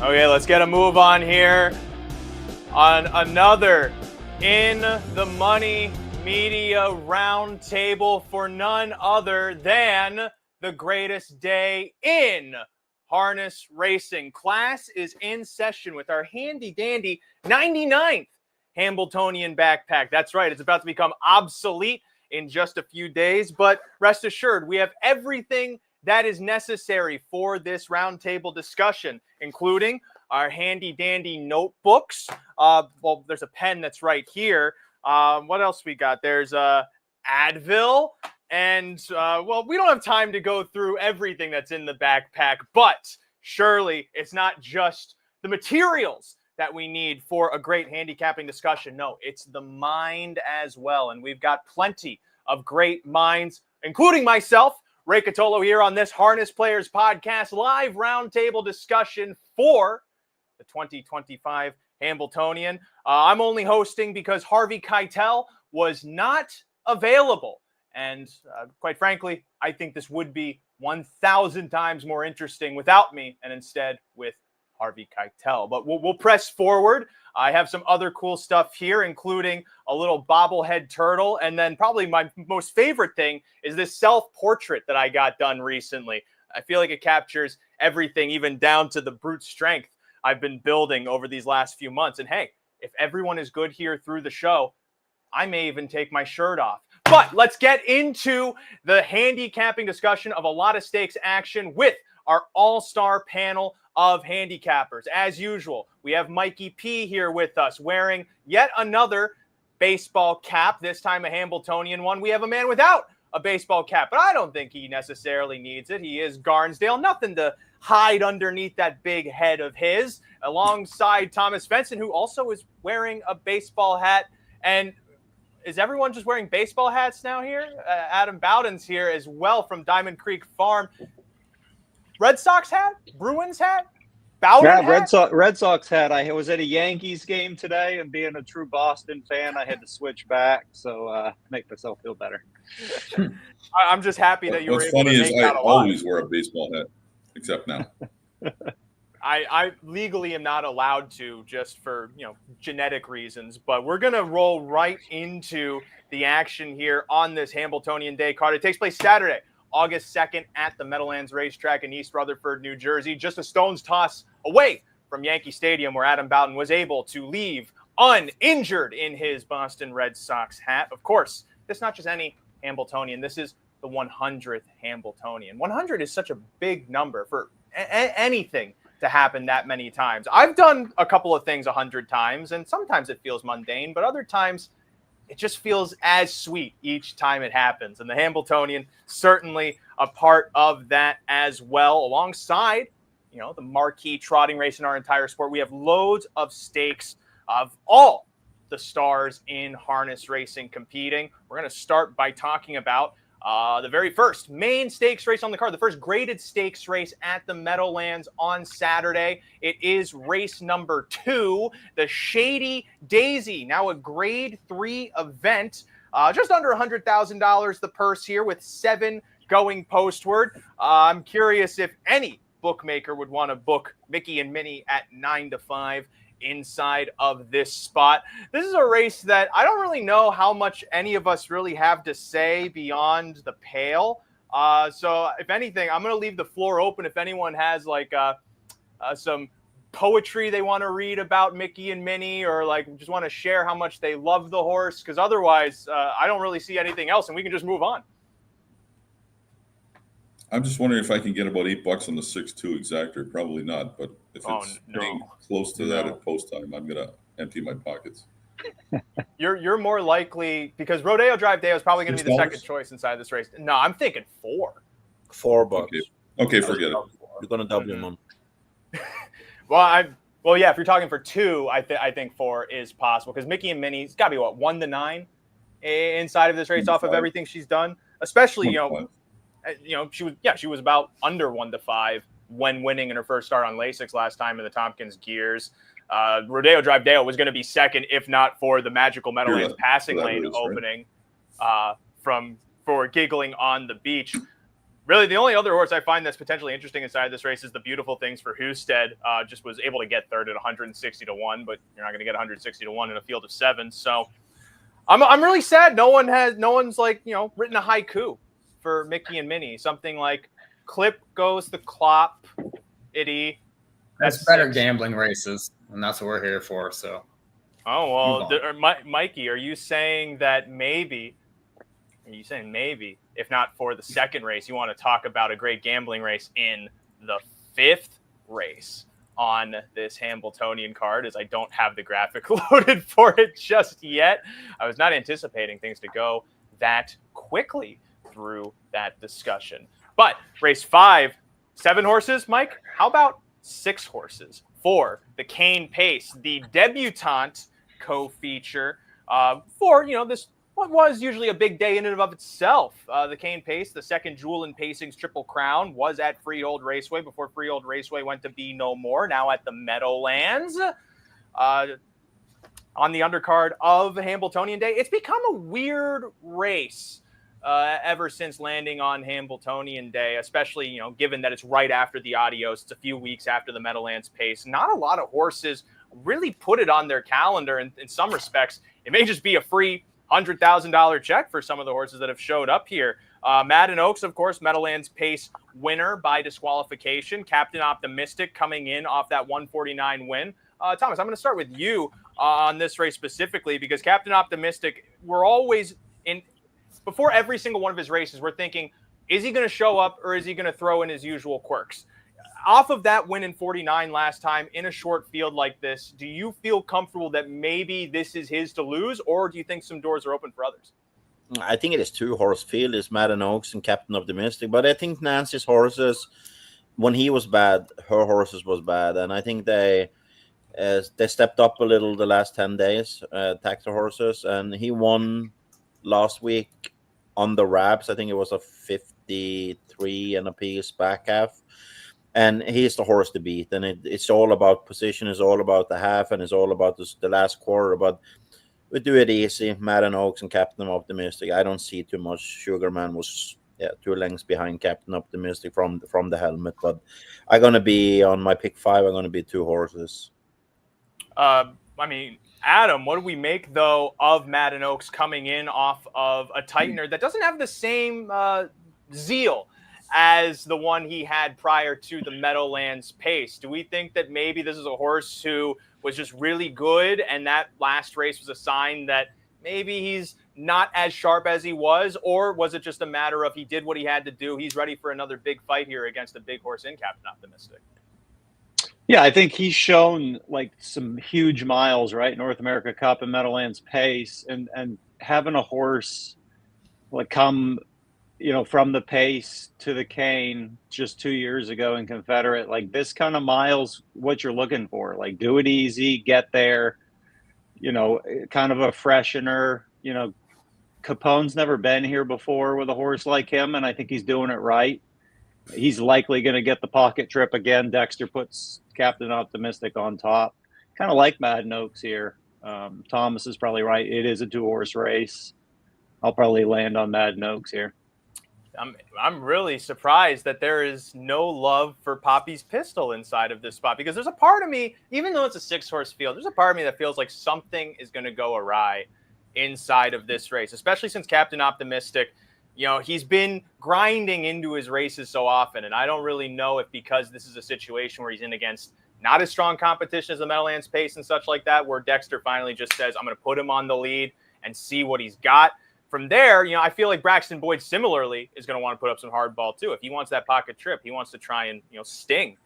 Okay, let's get a move on here on another In the Money Media Roundtable for none other than the greatest day in harness racing. Class is in session with our handy dandy 99th Hambletonian backpack. That's right, it's about to become obsolete in just a few days, but rest assured, we have everything that is necessary for this roundtable discussion, including our handy dandy notebooks. Well, there's a pen that's right here. What else we got? There's Advil. And, well, we don't have time to go through everything that's in the backpack, but surely it's not just the materials that we need for a great handicapping discussion. No, it's the mind as well. And we've got plenty of great minds, including myself, Ray Cotolo, here on this Harness Players Podcast live roundtable discussion for the 2025 Hambletonian. I'm only hosting because Harvey Keitel was not available. And quite frankly, I think this would be 1,000 times more interesting without me and instead with Harvey Keitel. But we'll press forward. I have some other cool stuff here, including a little bobblehead turtle. And then probably my most favorite thing is this self-portrait that I got done recently. I feel like it captures everything, even down to the brute strength I've been building over these last few months. And hey, if everyone is good here through the show, I may even take my shirt off. But let's get into the handicapping discussion of a lot of stakes action with our all-star panel of handicappers. As usual, we have Mikee P here with us wearing yet another baseball cap, this time a Hambletonian one. We have a man without a baseball cap, but I don't think he necessarily needs it. He is Barnsdale, nothing to hide underneath that big head of his, alongside Thomas Svensen, who also is wearing a baseball hat. And is everyone just wearing baseball hats now here? Adam Bowden's here as well from Diamond Creek Farm. Red Sox hat? Bruins hat? Bowden hat? Red Sox hat. I was at a Yankees game today, and being a true Boston fan, I had to switch back, so make myself feel better. I'm just happy that you were able to make that. What's funny is I always wear a baseball hat, except now. I legally am not allowed to, just for genetic reasons, but we're gonna roll right into the action here on this Hambletonian Day card. It takes place Saturday, August 2nd at the Meadowlands racetrack in East Rutherford, New Jersey, just a stone's toss away from Yankee Stadium, where Adam Bowden was able to leave uninjured in his Boston Red Sox hat. Of course, this is not just any Hambletonian. This is the 100th Hambletonian. 100 is such a big number for anything to happen that many times. I've done a couple of things 100 times, and sometimes it feels mundane, but other times it just feels as sweet each time it happens. And the Hambletonian, certainly a part of that as well. Alongside, the marquee trotting race in our entire sport, we have loads of stakes of all the stars in harness racing competing. We're going to start by talking about the very first main stakes race on the card, the first graded stakes race at the Meadowlands on Saturday. It is race number 2, the Shady Daisy, now a grade 3 event. Just under $100,000 the purse here, with 7 going postward. I'm curious if any bookmaker would want to book Mikee and Minnie at 9-5 inside of this spot. This is a race that I don't really know how much any of us really have to say beyond the pale. So if anything, I'm going to leave the floor open if anyone has some poetry they want to read about Mikee and Minnie, or just want to share how much they love the horse, because otherwise I don't really see anything else and we can just move on. I'm just wondering if I can get about $8 on the 6-2 exactor. Probably not, but if it's getting close to that at post time, I'm gonna empty my pockets. You're more likely, because Rodeo Drive Day is probably going to be the second choice inside this race. No, I'm thinking $4. Okay, forget it. You're gonna double your number. Well, yeah. If you're talking for 2, I think 4 is possible, because Mikee and Minnie's got to be 1-9 inside of this race off of everything she's done. Especially she was about under 1-5 when winning in her first start on Lasix last time in the Tompkins Gears. Rodeo Drive Dale was going to be second if not for the magical Meadowlands passing lane opening for Giggling on the Beach. Really, the only other horse I find that's potentially interesting inside this race is the Beautiful Things for Husted. Just was able to get third at 160 to 1, but you're not going to get 160 to 1 in a field of 7. So I'm really sad. No one's like, written a haiku for Mikee and Minnie. Something like clip goes the clop, itty. That's better 6. Gambling races, and that's what we're here for. So. Oh, well, Mikee, are you saying that maybe, if not for the second race, you want to talk about a great gambling race in the 5th race on this Hambletonian card, as I don't have the graphic loaded for it just yet. I was not anticipating things to go that quickly through that discussion. But race 5, 7 horses, Mike? How about 6 horses for the Cane Pace, the debutante co-feature for, this what was usually a big day in and of itself. The Cane Pace, the second jewel in Pacing's Triple Crown, was at Freehold Raceway before Freehold Raceway went to be no more, now at the Meadowlands. On the undercard of Hambletonian Day, it's become a weird race ever since landing on Hambletonian Day, especially, given that it's right after the Adios. It's a few weeks after the Meadowlands Pace. Not a lot of horses really put it on their calendar. And in some respects, it may just be a free $100,000 check for some of the horses that have showed up here. Madden Oaks, of course, Meadowlands Pace winner by disqualification. Captain Optimistic coming in off that 149 win. Thomas, I'm going to start with you on this race specifically, because Captain Optimistic, we're always before every single one of his races, we're thinking, is he going to show up or is he going to throw in his usual quirks? Off of that win in 49 last time in a short field like this, do you feel comfortable that maybe this is his to lose, or do you think some doors are open for others? I think it is 2-horse field. It's Madden Oaks and Captain Optimistic, but I think Nancy's horses, when he was bad, her horses was bad, and I think they stepped up a little the last 10 days, taxi horses, and he won last week on the wraps. I think it was a 53 and a piece back half. And he's the horse to beat. And it's all about position. It's all about the half. And it's all about the last quarter. But we do it easy. Madden Oaks and Captain Optimistic. I don't see too much. Sugarman was 2 lengths behind Captain Optimistic from the helmet. But I'm going to be on my pick 5. I'm going to be 2 horses. Adam, what do we make, though, of Madden Oaks coming in off of a tightener that doesn't have the same zeal as the one he had prior to the Meadowlands Pace? Do we think that maybe this is a horse who was just really good, and that last race was a sign that maybe he's not as sharp as he was, or was it just a matter of he did what he had to do, he's ready for another big fight here against a big horse in Captain Optimistic? Yeah, I think he's shown like some huge miles, right? North America Cup and Meadowlands Pace, and having a horse like come, from the Pace to the Cane just 2 years ago in Confederate, like this kind of miles, what you're looking for. Like, do it easy, get there, kind of a freshener. Capone's never been here before with a horse like him, and I think he's doing it right. He's likely going to get the pocket trip again. Dexter puts Captain Optimistic on top. Kind of like Madden Oaks here. Thomas is probably right. It is a 2-horse race. I'll probably land on Madden Oaks here. I'm really surprised that there is no love for Poppy's Pistol inside of this spot, because there's a part of me, even though it's a 6-horse field, there's a part of me that feels like something is going to go awry inside of this race, especially since Captain Optimistic, he's been grinding into his races so often, and I don't really know if because this is a situation where he's in against not as strong competition as the Meadowlands Pace and such like that, where Dexter finally just says, I'm going to put him on the lead and see what he's got. From there, I feel like Braxton Boyd similarly is going to want to put up some hard ball too. If he wants that pocket trip, he wants to try and, sting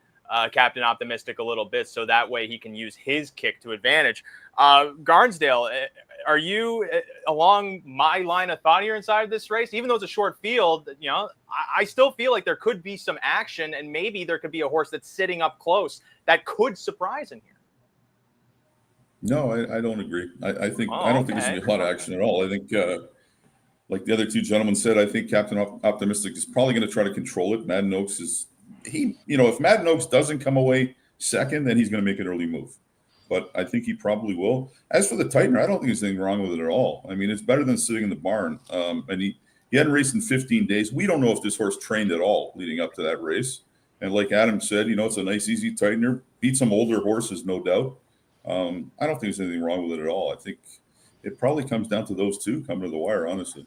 Captain Optimistic a little bit, so that way he can use his kick to advantage. Barnsdale, are you along my line of thought here inside this race? Even though it's a short field, I still feel like there could be some action, and maybe there could be a horse that's sitting up close that could surprise in here. No, I don't agree. I don't think there's going to be a lot of action at all. I think, like the other 2 gentlemen said, I think Captain Optimistic is probably going to try to control it. Madden Oaks if Madden Oaks doesn't come away second, then he's going to make an early move. But I think he probably will. As for the tightener, I don't think there's anything wrong with it at all. I mean, it's better than sitting in the barn. And He hadn't raced in 15 days. We don't know if this horse trained at all leading up to that race. And like Adam said, it's a nice, easy tightener. Beat some older horses, no doubt. I don't think there's anything wrong with it at all. I think it probably comes down to those two coming to the wire, honestly.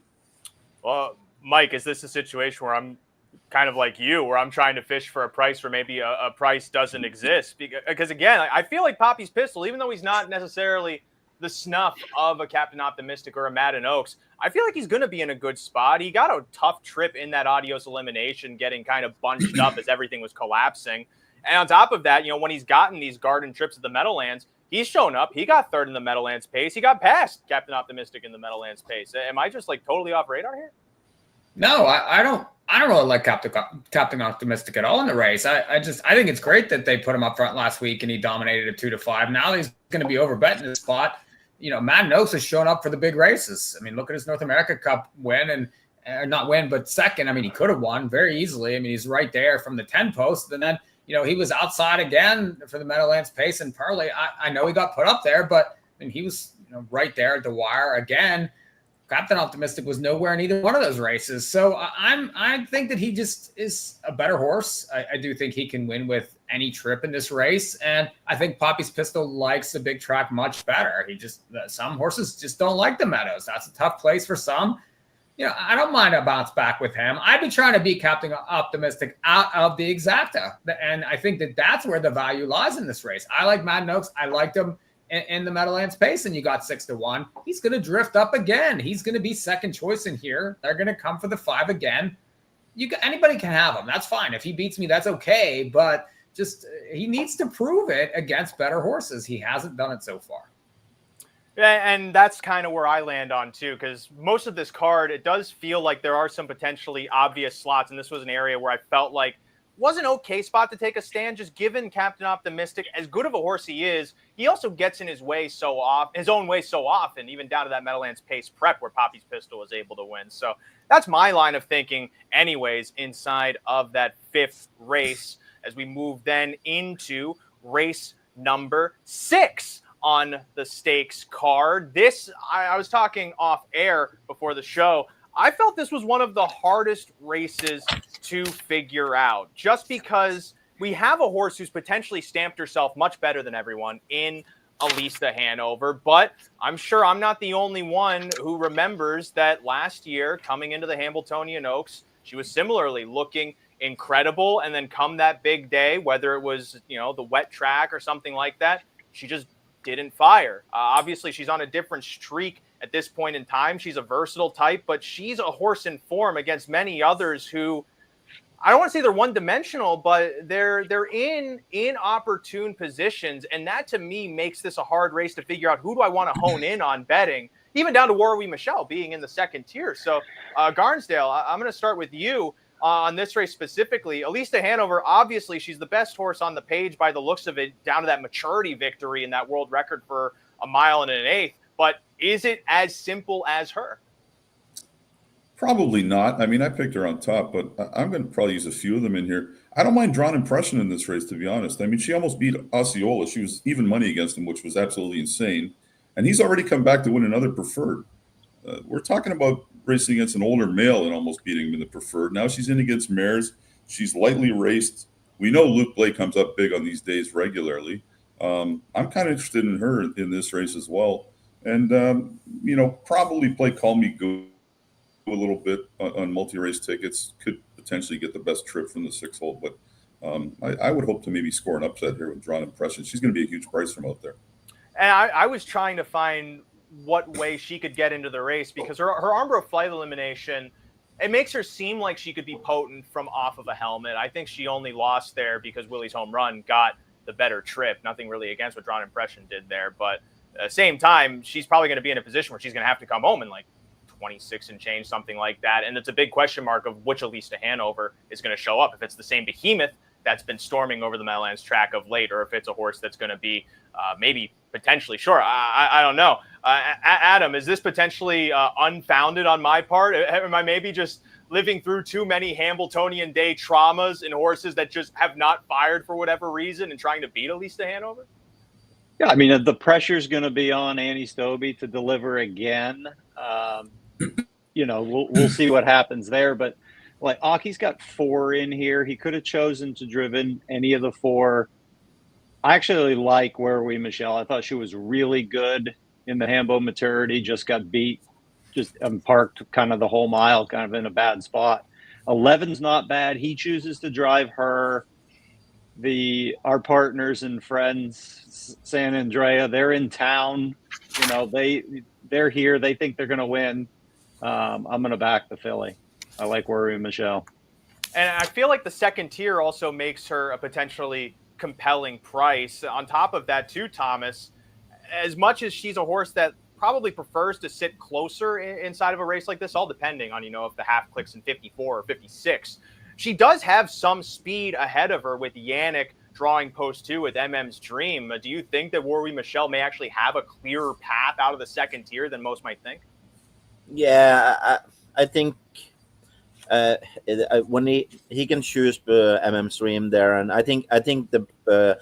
Well, Mike, is this a situation where I'm kind of like you, where I'm trying to fish for a price where maybe a price doesn't exist? Because again, I feel like Poppy's Pistol, even though he's not necessarily the snuff of a Captain Optimistic or a Madden Oaks, I feel like he's going to be in a good spot. He got a tough trip in that Adios elimination, getting kind of bunched up as everything was collapsing. And on top of that, when he's gotten these garden trips at the Meadowlands, he's shown up. He got third in the Meadowlands pace. He got past Captain Optimistic in the Meadowlands pace. Am I just totally off radar here? No, I don't really like Captain Optimistic at all in the race. I think it's great that they put him up front last week and he dominated a 2-5. Now he's going to be overbet in this spot. Madden Oaks has shown up for the big races. I mean, look at his North America Cup win not win, but second. I mean, he could have won very easily. I mean, he's right there from the 10 post. And then, he was outside again for the Meadowlands pace and Parley. I know he got put up there, but he was, right there at the wire again. Captain Optimistic was nowhere in either one of those races. So I think that he just is a better horse. I do think he can win with any trip in this race. And I think Poppy's Pistol likes the big track much better. Some horses just don't like the meadows. That's a tough place for some. I don't mind a bounce back with him. I'd be trying to beat Captain Optimistic out of the exacta. And I think that that's where the value lies in this race. I like Madden Oaks. I liked him in the Meadowlands pace, and you got 6-1. He's going to drift up again. He's going to be second choice in here. They're going to come for the 5 again. Anybody can have him. That's fine. If he beats me, that's okay. But just he needs to prove it against better horses. He hasn't done it so far. Yeah, and that's kind of where I land on too, because most of this card, it does feel like there are some potentially obvious slots, and this was an area where I felt like was an okay spot to take a stand, just given Captain Optimistic, as good of a horse he is, he also gets in his own way so often, even down to that Meadowlands pace prep where Poppy's Pistol was able to win. So that's my line of thinking anyways inside of that 5th race as we move then into race number 6 on the stakes card. This, I was talking off air before the show, I felt this was one of the hardest races to figure out, just because we have a horse who's potentially stamped herself much better than everyone in Elise de Hanover, but I'm sure I'm not the only one who remembers that last year coming into the Hambletonian Oaks, she was similarly looking incredible, and then come that big day, whether it was, the wet track or something like that, she just didn't fire. Obviously, she's on a different streak at this point in time. She's a versatile type, but she's a horse in form against many others who, I don't want to say they're one-dimensional, but they're in opportune positions, and that to me makes this a hard race to figure out who do I want to hone in on betting, even down to Warwi Michelle being in the second tier. So, Barnsdale, I'm going to start with you on this race specifically. Elise de Hanover, obviously, she's the best horse on the page by the looks of it, down to that maturity victory and that world record for 1 mile and an eighth. But is it as simple as her? Probably not. I mean, I picked her on top, but I'm going to probably use a few of them in here. I don't mind Drawn Impression in this race, to be honest. I mean, she almost beat Osceola. She was even money against him, which was absolutely insane. And he's already come back to win another preferred. We're talking about racing against an older male and almost beating him in the preferred. Now she's in against mares. She's lightly raced. We know Luke Blake comes up big on these days regularly. I'm kind of interested in her in this race as well. And, probably play Call Me Go a little bit on multi-race tickets. Could potentially get the best trip from the 6-hole. But I would hope to maybe score an upset here with Drawn Impression. She's going to be a huge price from out there. And I was trying to find what way she could get into the race, because her Armbro flight elimination, it makes her seem like she could be potent from off of a helmet. I think she only lost there because Willie's home run got the better trip. Nothing really against what Drawn Impression did there, but at the same time, she's probably going to be in a position where she's going to have to come home in 26 and change, something like that. And it's a big question mark of which Elise de Hanover is going to show up. If it's the same behemoth that's been storming over the Meadowlands track of late, or if it's a horse that's going to be maybe potentially, sure, I don't know. Adam, is this potentially unfounded on my part? Am I maybe just living through too many Hambletonian Day traumas in horses that just have not fired for whatever reason and trying to beat Elise de Hanover? Yeah, I mean, the pressure's going to be on Annie Stobie to deliver again. we'll see what happens there. But like Aki's got 4 in here. He could have chosen to driven any of the 4. I actually like Where Are We Michelle. I thought she was really good in the Hambo Maturity, just got beat, just parked kind of the whole mile, kind of in a bad spot. 11's not bad. He chooses to drive her. Our partners and friends, San Andrea, they're in town. They're here. They think they're going to win. I'm going to back the filly. I like Where Are We Michelle. And I feel like the second tier also makes her a potentially compelling price. On top of that too, Thomas, as much as she's a horse that probably prefers to sit closer inside of a race like this, all depending on, if the half clicks in 54 or 56, she does have some speed ahead of her with Yannick drawing post 2 with MM's Dream. Do you think that Where Are We Michelle may actually have a clearer path out of the second tier than most might think? Yeah, I think when he can choose MM's Dream there, and I think the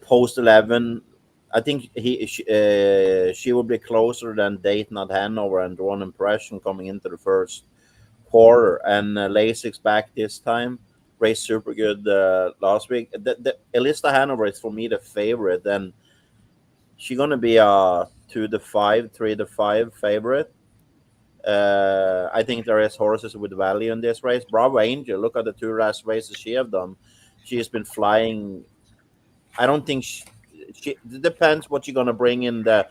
post 11, I think she will be closer than Dayton at Hanover and Drawn Impression coming into the first quarter, and Lasix back this time, raced super good last week. The Elista Hanover is for me the favorite, and she's gonna be a 2-5, 3-5 favorite. I think there is horses with value in this race. Bravo Angel, look at the 2 last races she have done. She has been flying. I don't think she it depends what you're gonna bring in the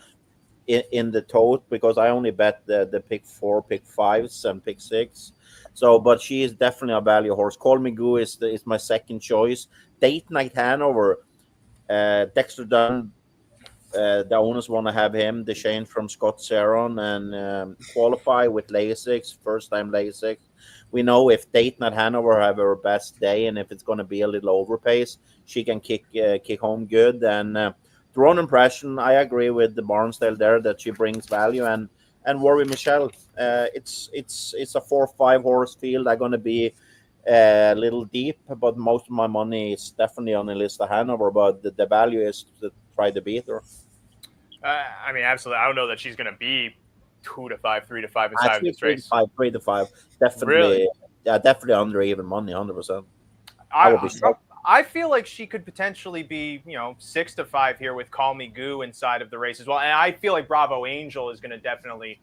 tote, because I only bet the pick 4, pick 5s, and pick 6. So, but she is definitely a value horse. Call Me Goo is my second choice. Date Night Hanover, Dexter Dunn. The owners want to have him, the Shane from Scott Saron, and qualify with Lasix, first time Lasix. We know if Dayton at Hanover have her best day, and if it's going to be a little overpace, she can kick home good. And Drawn Impression, I agree with the Barnsdale there that she brings value. And Worry Michelle, it's a 4-5 horse field. I'm going to be a little deep, but most of my money is definitely on the list of Hanover. But the value is to try to beat her. I mean, absolutely. I don't know that she's going to be 2-5, 3-5 inside of this race. 3-5, definitely. Really? Yeah, definitely under even money, 100%. I feel like she could potentially be, 6-5 here with Call Me Goo inside of the race as well. And I feel like Bravo Angel is going to definitely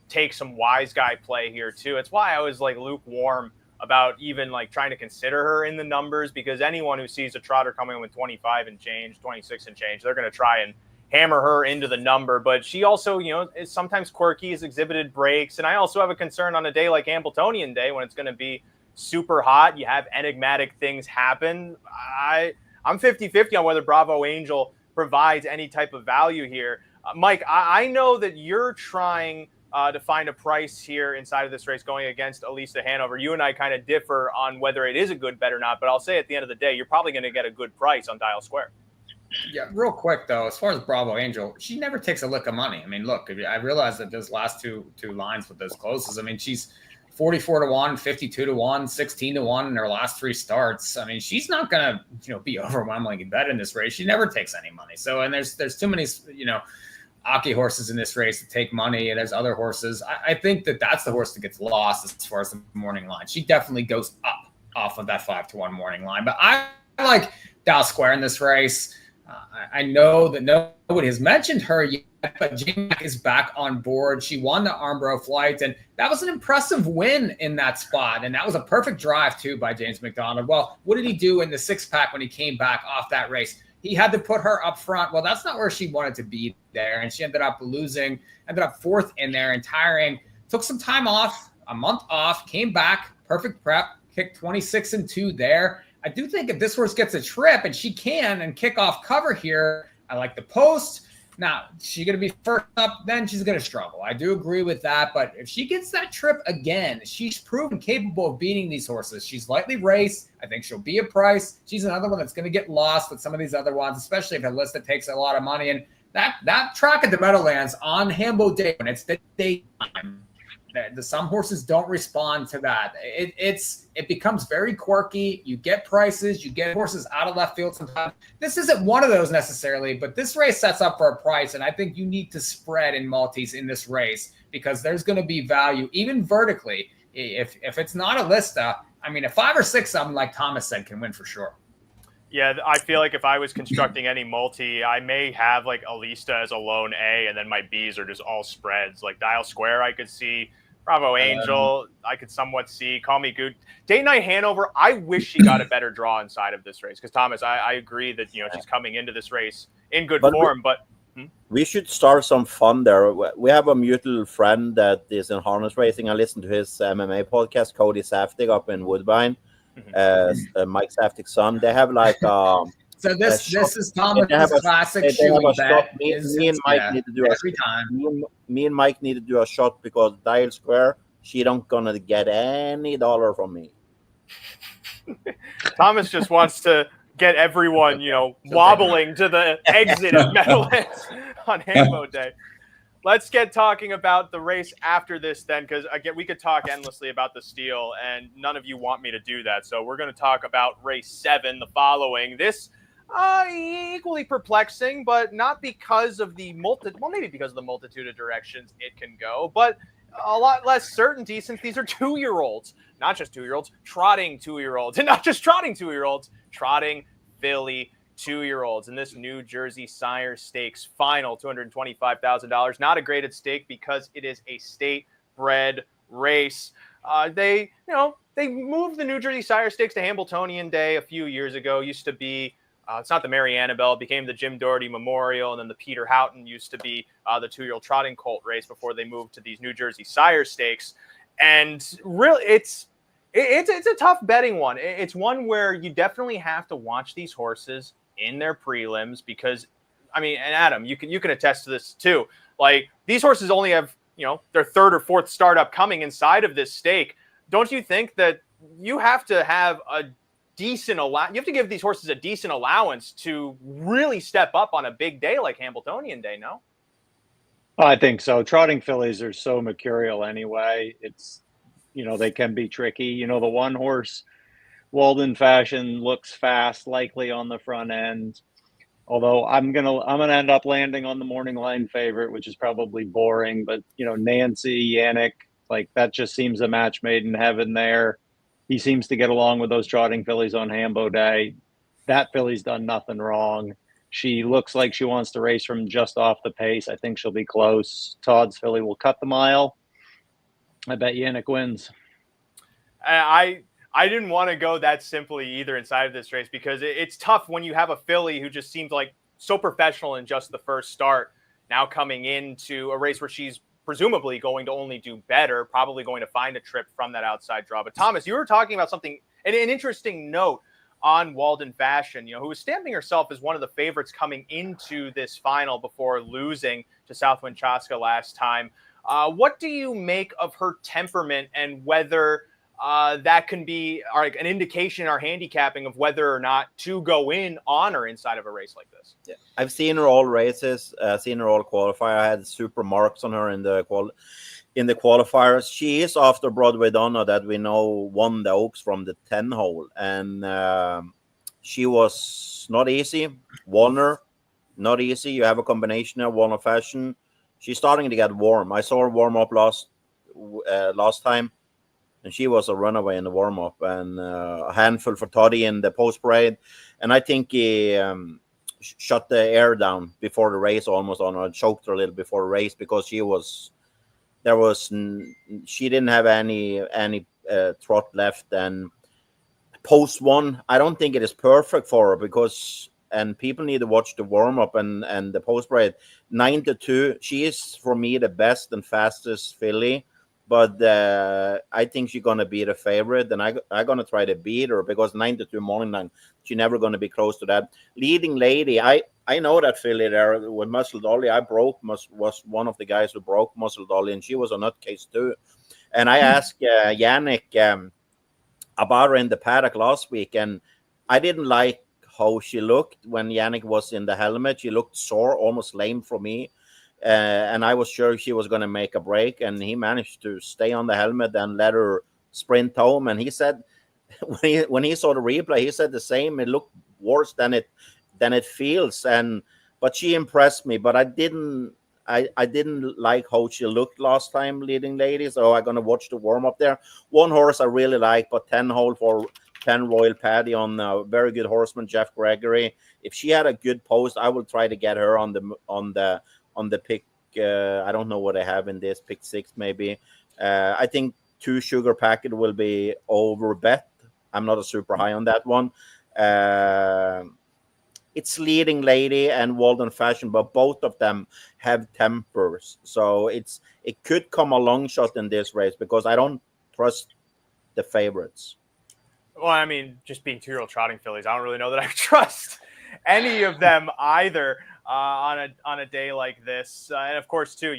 take some wise guy play here too. It's why I was like lukewarm about even like trying to consider her in the numbers, because anyone who sees a trotter coming in with 25 and change, 26 and change, they're going to try and hammer her into the number. But she also, is sometimes quirky, has exhibited breaks. And I also have a concern on a day like Hambletonian Day when it's going to be super hot. You have enigmatic things happen. I'm 50-50 on whether Bravo Angel provides any type of value here. Mike, I know that you're trying to find a price here inside of this race going against Elisa Hanover. You and I kind of differ on whether it is a good bet or not, but I'll say at the end of the day, you're probably going to get a good price on Dial Square. Yeah, real quick, though, as far as Bravo Angel, she never takes a lick of money. I mean, look, I realize that those last two lines with those closes, I mean, she's 44-1, 52-1, 16-1 in her last 3 starts. I mean, she's not going to, be overwhelmingly bet in this race. She never takes any money. So, and there's too many, Aki horses in this race to take money, and there's other horses. I think that's the horse that gets lost as far as the morning line. She definitely goes up off of that 5-1 morning line. But I like Dial Square in this race. I know that nobody has mentioned her yet, but Jane is back on board. She won the Armbro Flight, and that was an impressive win in that spot. And that was a perfect drive, too, by James McDonald. Well, what did he do in the 6-pack when he came back off that race? He had to put her up front. Well, that's not where she wanted to be there, and she ended up losing, ended up 4th in there and tiring. Took some time off, a month off, came back, perfect prep, kicked 26-2 there. I do think if this horse gets a trip and she can and kick off cover here, I like the post. Now, she's going to be first up, then she's going to struggle. I do agree with that, but if she gets that trip again, she's proven capable of beating these horses. She's lightly raced. I think she'll be a price. She's another one that's going to get lost with some of these other ones, especially if Elista takes a lot of money. And that track at the Meadowlands on Hambo Day, when it's the daytime, Some horses don't respond to that. It becomes very quirky. You get prices, you get horses out of left field sometimes. This isn't one of those necessarily, but this race sets up for a price, and I think you need to spread in multis in this race because there's going to be value even vertically. If it's not a lista, I mean, a 5 or 6 of them, like Thomas said, can win for sure. Yeah, I feel like if I was constructing any multi, I may have like a lista as a lone A, and then my Bs are just all spreads. Like Dial Square, I could see. Bravo Angel, I could somewhat see. Call Me Good. Date Night Hanover, I wish she got a better draw inside of this race. Because, Thomas, I agree that, she's coming into this race in good form, but... We should start some fun there. We have a mutual friend that is in harness racing. I listen to his MMA podcast, Cody Saftig, up in Woodbine. Mike Saftig's son. They have like so this is Thomas' classic shoey bet. Me and Mike need to do every time. Me and Mike need to do a shot because Dial Square, she don't gonna get any dollar from me. Thomas just wants to get everyone, wobbling to the exit of Meadowlands on Hambo Day. Let's get talking about the race after this then, because again, we could talk endlessly about the Steele, and none of you want me to do that. So we're going to talk about race 7, the following. This equally perplexing, but not because of the maybe because of the multitude of directions it can go, but a lot less certainty since these are 2-year-olds, not just 2-year-olds, trotting 2-year-olds, and not just trotting 2-year-olds, trotting filly 2-year-olds in this New Jersey Sire Stakes final, $225,000. Not a graded stake because it is a state-bred race. They moved the New Jersey Sire Stakes to Hambletonian Day a few years ago. Used to be, it's not the Mary Annabelle, it became the Jim Doherty Memorial, and then the Peter Houghton used to be the 2-year-old trotting colt race before they moved to these New Jersey Sire Stakes. And really, it's a tough betting one. It's one where you definitely have to watch these horses in their prelims because, I mean, and Adam, you can attest to this too. Like, these horses only have, their 3rd or 4th startup coming inside of this stake. Don't you think that you have to have a decent you have to give these horses a decent allowance to really step up on a big day like Hambletonian Day, no? I think so. Trotting fillies are so mercurial anyway. It's, they can be tricky. The one horse, Walden Fashion, looks fast, likely on the front end. Although I'm gonna end up landing on the morning line favorite, which is probably boring. But Nancy, Yannick, like that just seems a match made in heaven there. He seems to get along with those trotting fillies on Hambo Day. That filly's done nothing wrong. She looks like she wants to race from just off the pace. I think she'll be close. Todd's filly will cut the mile. I bet Yannick wins. I didn't want to go that simply either inside of this race because it's tough when you have a filly who just seems like so professional in just the first start, now coming into a race where she's presumably going to only do better, probably going to find a trip from that outside draw. But Thomas, you were talking about something, an interesting note on Walden Fashion, who was stamping herself as one of the favorites coming into this final before losing to Southwind Chaska last time. What do you make of her temperament and whether that can be an indication in our handicapping of whether or not to go in on or inside of a race like this? Yeah. I've seen her all races, seen her all qualifier. I had super marks on her in the qualifiers. She is after Broadway Donna that we know won the Oaks from the 10 hole, and she was not easy. Won her, not easy. You have a combination of Walden Fashion. She's starting to get warm. I saw her warm up last time, and she was a runaway in the warm up, and a handful for Toddy in the post parade. And I think he shut the air down before the race almost on her, choked her a little before the race because she didn't have any trot left. And post 1, I don't think it is perfect for her because. And people need to watch the warm-up and the post-parade. 9-2, she is, for me, the best and fastest filly. But I think she's going to be the favorite. And I'm going to try to beat her because 9-2 morning line, she's never going to be close to that. Leading Lady, I know that filly there with Muscle Dolly. Was one of the guys who broke Muscle Dolly, and she was a nutcase too. And I asked Yannick about her in the paddock last week, and I didn't like how she looked when Yannick was in the helmet. She looked sore, almost lame for me. and I was sure she was going to make a break, and he managed to stay on the helmet and let her sprint home. And he said, when he saw the replay, he said the same. It looked worse than it feels, but she impressed me. But I didn't like how she looked last time leading ladies, so I'm gonna watch the warm up there. One horse I really like, but 10 hole for 10 Royal Paddy on a very good horseman, Jeff Gregory. If she had a good post, I will try to get her on the pick. I don't know what I have in this pick 6 maybe. I think 2 Sugar Packet will be over bet. I'm not a super high on that one. It's Leading Lady and Walden Fashion, but both of them have tempers. So it could come a long shot in this race because I don't trust the favorites. Well, I mean, just being 2-year-old trotting fillies, I don't really know that I trust any of them either on a day like this. And of course, too,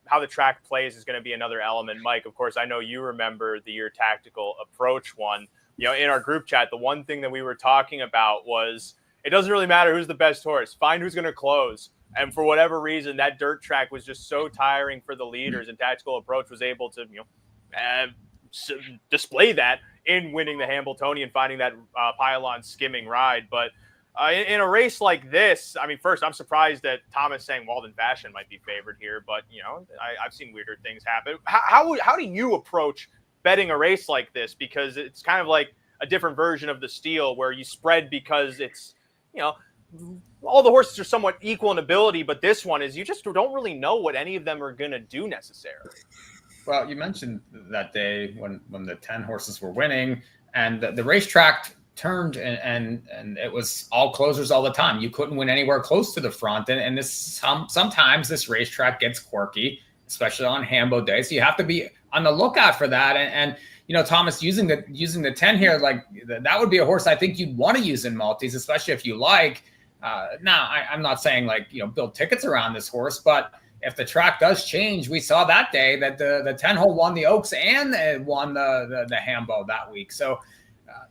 how the track plays is going to be another element. Mike, of course, I know you remember the Your Tactical Approach one. In our group chat, the one thing that we were talking about was it doesn't really matter who's the best horse. Find who's going to close. And for whatever reason, that dirt track was just so tiring for the leaders, and Tactical Approach was able to, display that in winning the Hambletonian, finding that pylon skimming ride. But in a race like this, I mean, first, I'm surprised that Thomas saying Walden Fashion might be favored here, but I've seen weirder things happen. How do you approach betting a race like this? Because it's kind of like a different version of the Steele where you spread because it's, all the horses are somewhat equal in ability, but this one is you just don't really know what any of them are going to do necessarily. Well, you mentioned that day when the 10 horses were winning and the racetrack turned and it was all closers all the time. You couldn't win anywhere close to the front. And this sometimes this racetrack gets quirky, especially on Hambo Day. So you have to be on the lookout for that. And Thomas, using the 10 here, like that would be a horse I think you'd want to use in multis, especially if you like. Now, I'm not saying build tickets around this horse, but if the track does change, we saw that day that the 10 hole won the Oaks and won the Hambo that week. So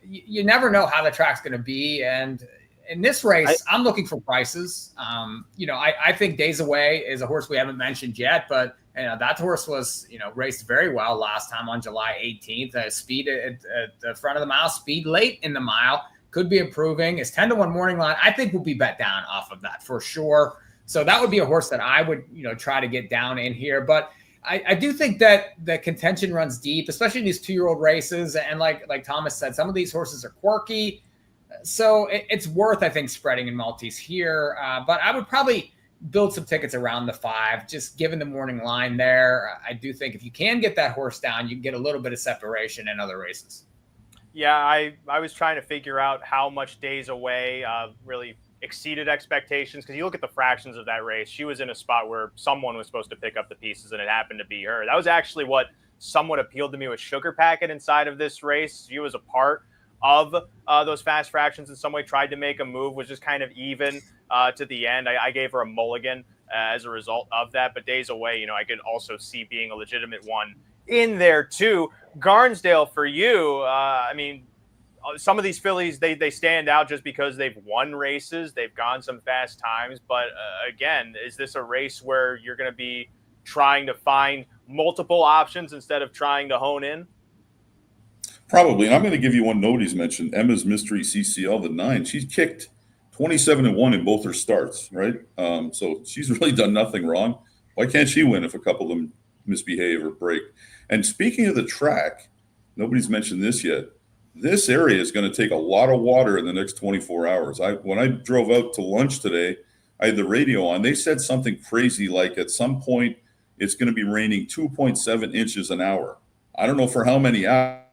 you never know how the track's going to be. And in this race, I'm looking for prices. I think Days Away is a horse we haven't mentioned yet, but that horse was, raced very well last time on July 18th. Speed at the front of the mile, speed late in the mile, could be improving. It's 10-1 morning line. I think will be bet down off of that for sure. So that would be a horse that I would, try to get down in here. But I do think that the contention runs deep, especially in these 2-year-old races. And like Thomas said, some of these horses are quirky. So it's worth, I think, spreading in multis here. But I would probably build some tickets around the 5, just given the morning line there. I do think if you can get that horse down, you can get a little bit of separation in other races. Yeah, I was trying to figure out how much Days Away really exceeded expectations, because you look at the fractions of that race. She was in a spot where someone was supposed to pick up the pieces, and it happened to be her. That was actually what somewhat appealed to me with Sugar Packet inside of this race. She was a part of those fast fractions in some way, tried to make a move, was just kind of even to the end. I gave her a mulligan as a result of that. But Days Away, I could also see being a legitimate one in there too. Garnsdale, for you, I mean, some of these fillies, they stand out just because they've won races. They've gone some fast times. But again, is this a race where you're going to be trying to find multiple options instead of trying to hone in? Probably. And I'm going to give you one note he's mentioned, Emma's Mystery CCL, the 9. She's kicked 27-1 in both her starts, right? So she's really done nothing wrong. Why can't she win if a couple of them misbehave or break? And speaking of the track, nobody's mentioned this yet. This area is going to take a lot of water in the next 24 hours. When I drove out to lunch today, I had the radio on. They said something crazy like at some point it's going to be raining 2.7 inches an hour. I don't know for how many hours,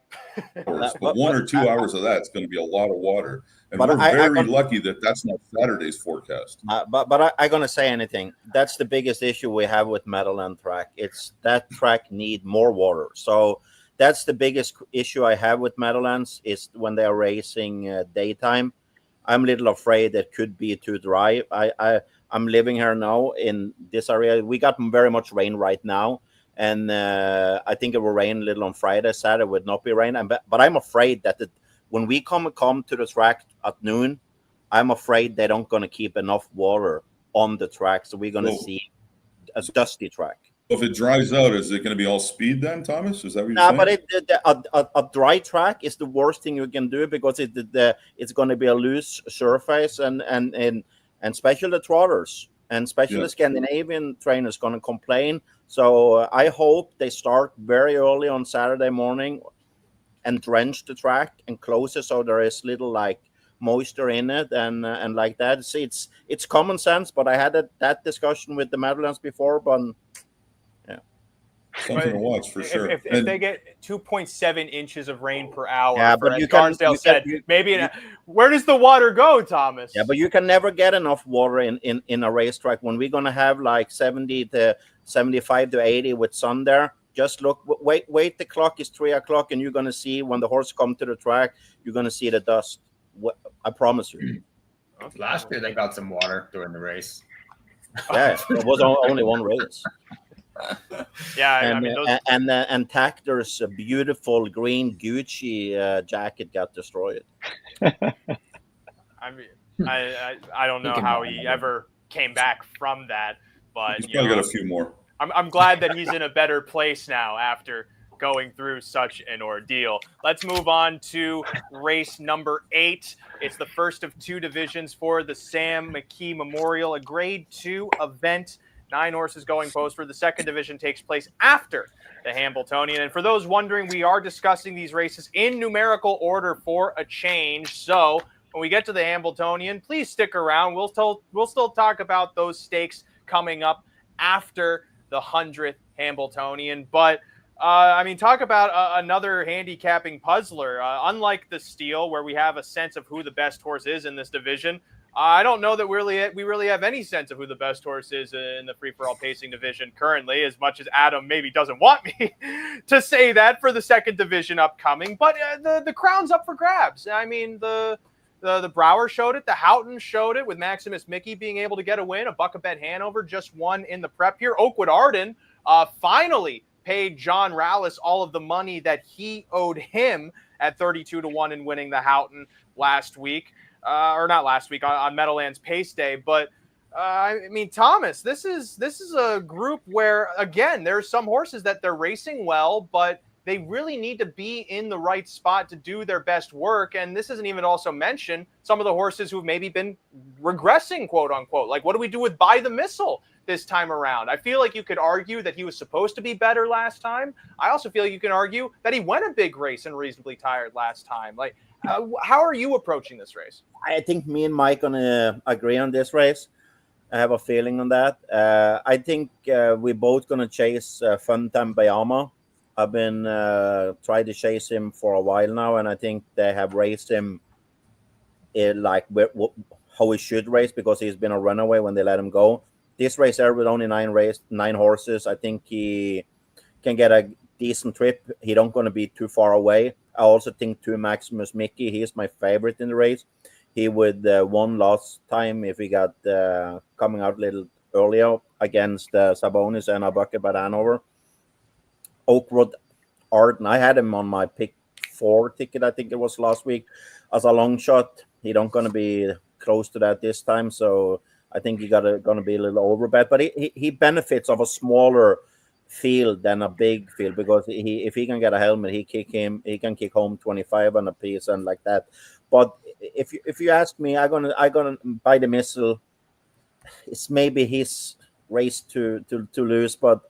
but 1 or 2 hours of that's going to be a lot of water. And we're very lucky that that's not Saturday's forecast. But I'm going to say anything. That's the biggest issue we have with Meadowlands track. It's that track need more water. So that's the biggest issue I have with Meadowlands is when they are racing daytime. I'm a little afraid it could be too dry. I'm living here now in this area. We got very much rain right now. And I think it will rain a little on Friday. Saturday would not be rain. But I'm afraid that when we come to the track at noon, I'm afraid they don't going to keep enough water on the track. So we're going to see a dusty track. If it dries out, is it going to be all speed then, Thomas? Is that what you're No, saying? but a dry track is the worst thing you can do because it's going to be a loose surface, and especially the trotters and especially Scandinavian trainers going to complain. So I hope they start very early on Saturday morning and drench the track and close it so there is little like moisture in it and like that. See, it's common sense, but I had that discussion with the Meadowlands before, but. Something to watch for sure. If they get 2.7 inches of rain per hour, but as Barnsdale said, where does the water go, Thomas? Yeah, but you can never get enough water in a racetrack. When we're gonna have like 70 to 75 to 80 with sun there, just look. Wait. The clock is 3 o'clock, and you're gonna see when the horse come to the track. You're gonna see the dust. I promise you. Last year they got some water during the race. Yeah, it was only one race. Yeah, and Tactor's beautiful green Gucci jacket got destroyed. I mean, I don't know how he ever came back from that, but he's probably got a few more. I'm glad that he's in a better place now after going through such an ordeal. Let's move on to race number 8. It's the first of 2 divisions for the McKee Memorial, a Grade 2 event. 9 horses going post for the second division takes place after the Hambletonian. And for those wondering, we are discussing these races in numerical order for a change. So when we get to the Hambletonian, please stick around. We'll still talk about those stakes coming up after the 100th Hambletonian. But I mean, talk about another handicapping puzzler. Unlike the Steele, where we have a sense of who the best horse is in this division, I don't know that we really have any sense of who the best horse is in the free-for-all pacing division currently, as much as Adam maybe doesn't want me to say that for the second division upcoming. But the crown's up for grabs. I mean, the Brower showed it. The Houghton showed it with Maximus Mikee being able to get a win. A Buck-a-Bet Hanover just won in the prep here. Oakwood Arden finally paid John Rallis all of the money that he owed him at 32-1 in winning the Houghton last week. Or not last week on Meadowlands Pace Day, but I mean, Thomas, this is a group where, again, there's some horses that they're racing well, but they really need to be in the right spot to do their best work. And this isn't even also mention some of the horses who've maybe been regressing, quote unquote. Like, what do we do with By the Missile this time around? I feel like you could argue that he was supposed to be better last time. I also feel like you can argue that he went a big race and reasonably tired last time. Like, how are you approaching this race? I think me and Mike gonna agree on this race. I have a feeling on that. I think we're both gonna chase Funtime Bayama. I've been trying to chase him for a while now, and I think they have raced him like how he should race because he's been a runaway when they let him go. This race there with only 9 horses, I think he can get a decent trip. He don't going to be too far away. I also think too Maximus Mikee, he is my favorite in the race. He would won last time if he got coming out a little earlier against Sabonis and a Buck-a-Bet Hanover. Oakwood Arden, I had him on my pick 4 ticket, I think it was last week, as a long shot. He don't going to be close to that this time, so I think he going to be a little overbet. But he benefits of a smaller field than a big field because if he can get a helmet, he can kick home 25 on a piece and like that. But if you ask me, I'm gonna By the Missile. It's maybe his race to lose, but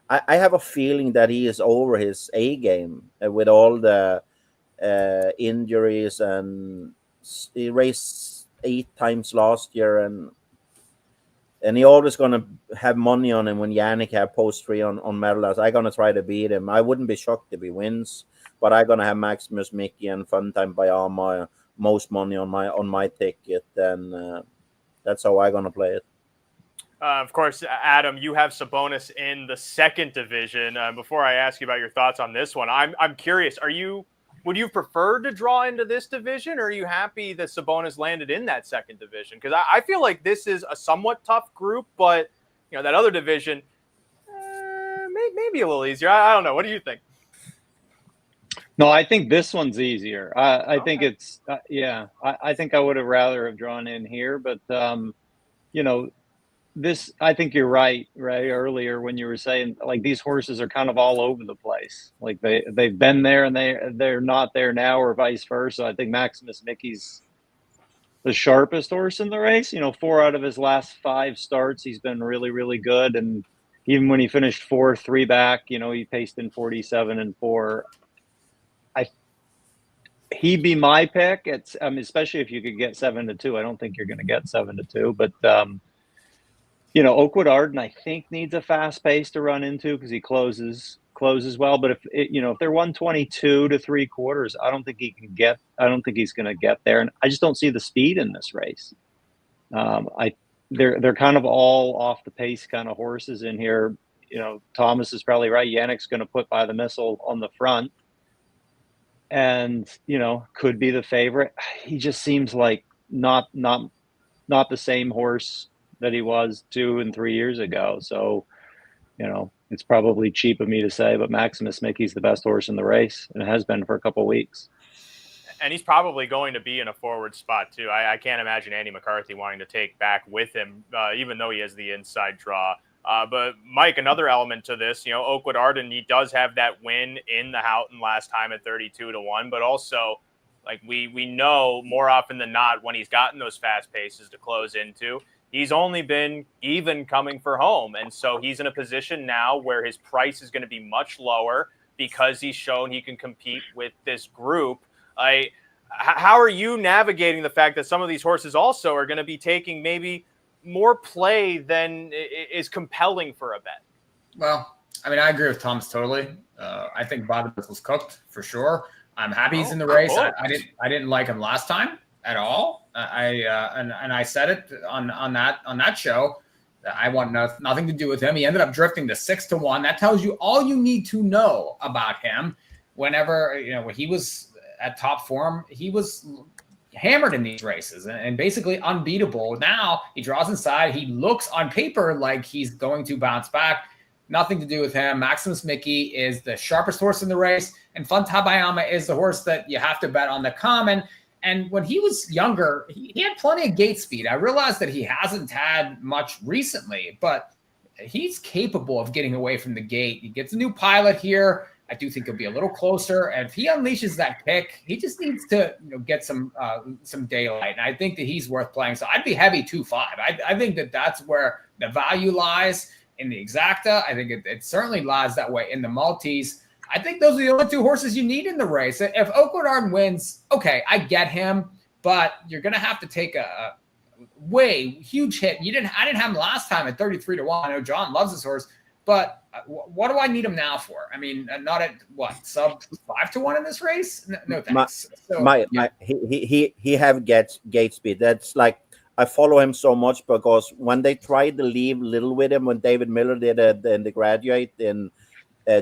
I have a feeling that he is over his A game with all the injuries, and he raced 8 times last year, and he always gonna have money on him when Yannick have post 3 on Meadowlands. I'm gonna try to beat him. I wouldn't be shocked if he wins, but I'm gonna have Maximus Mikee and Funtime Bayama most money on my ticket, and that's how I'm gonna play it. Of course, Adam, you have Sabonis in the second division. Before I ask you about your thoughts on this one, I'm curious. Would you prefer to draw into this division, or are you happy that Sabonis landed in that second division? Because I feel like this is a somewhat tough group, but that other division, maybe a little easier. I don't know. What do you think? No, I think this one's easier. I think it's I think I would have rather have drawn in here, but I think you're right, Ray, earlier when you were saying like these horses are kind of all over the place. Like they've been there and they're not there now, or vice versa. I think Maximus Mikee's the sharpest horse in the race. 4 out of his last 5 starts, he's been really, really good. And even when he finished 4, 3 back, he paced in 47 and 4. He'd be my pick. Especially if you could get 7-2. I don't think you're going to get 7-2, but Oakwood Arden, I think, needs a fast pace to run into because he closes well. But if they're 122 to 3/4, I don't think he's going to get there. And I just don't see the speed in this race. They're kind of all off the pace kind of horses in here. Thomas is probably right. Yannick's going to put By the Missile on the front, and could be the favorite. He just seems like not the same horse that he was 2 and 3 years ago. So, it's probably cheap of me to say, but Maximus Mikee's the best horse in the race and has been for a couple of weeks. And he's probably going to be in a forward spot too. I can't imagine Andy McCarthy wanting to take back with him, even though he has the inside draw. But Mike, another element to this, Oakwood Arden, he does have that win in the Houghton last time at 32-1, but also like we know more often than not when he's gotten those fast paces to close into, he's only been even coming for home. And so he's in a position now where his price is going to be much lower because he's shown he can compete with this group. How are you navigating the fact that some of these horses also are going to be taking maybe more play than is compelling for a bet? Well, I agree with Thomas totally. I think By the Missile was cooked for sure. I'm happy he's in the race. I didn't like him last time at all. I said it on that show. I want nothing to do with him. He ended up drifting to 6-1. That tells you all you need to know about him. Whenever when he was at top form, he was hammered in these races and basically unbeatable. Now he draws inside. He looks on paper like he's going to bounce back. Nothing to do with him. Maximus Mikee is the sharpest horse in the race, and Funtabayama is the horse that you have to bet on the common. And when he was younger, he had plenty of gate speed. I realized that he hasn't had much recently, but he's capable of getting away from the gate. He gets a new pilot here. I do think he'll be a little closer. And if he unleashes that pick, he just needs to get some daylight. And I think that he's worth playing. So I'd be heavy 2-5. I think that that's where the value lies in the exacta. I think it certainly lies that way in the multis. I think those are the only 2 horses you need in the race. If Oakwood Arden wins, okay, I get him, but you're going to have to take a huge hit. I didn't have him last time at 33-1. I know John loves this horse, but what do I need him now for? Not at sub 5-1 in this race? No thanks. He have gate speed. That's like, I follow him so much because when they tried to leave little with him, when David Miller did in the graduate in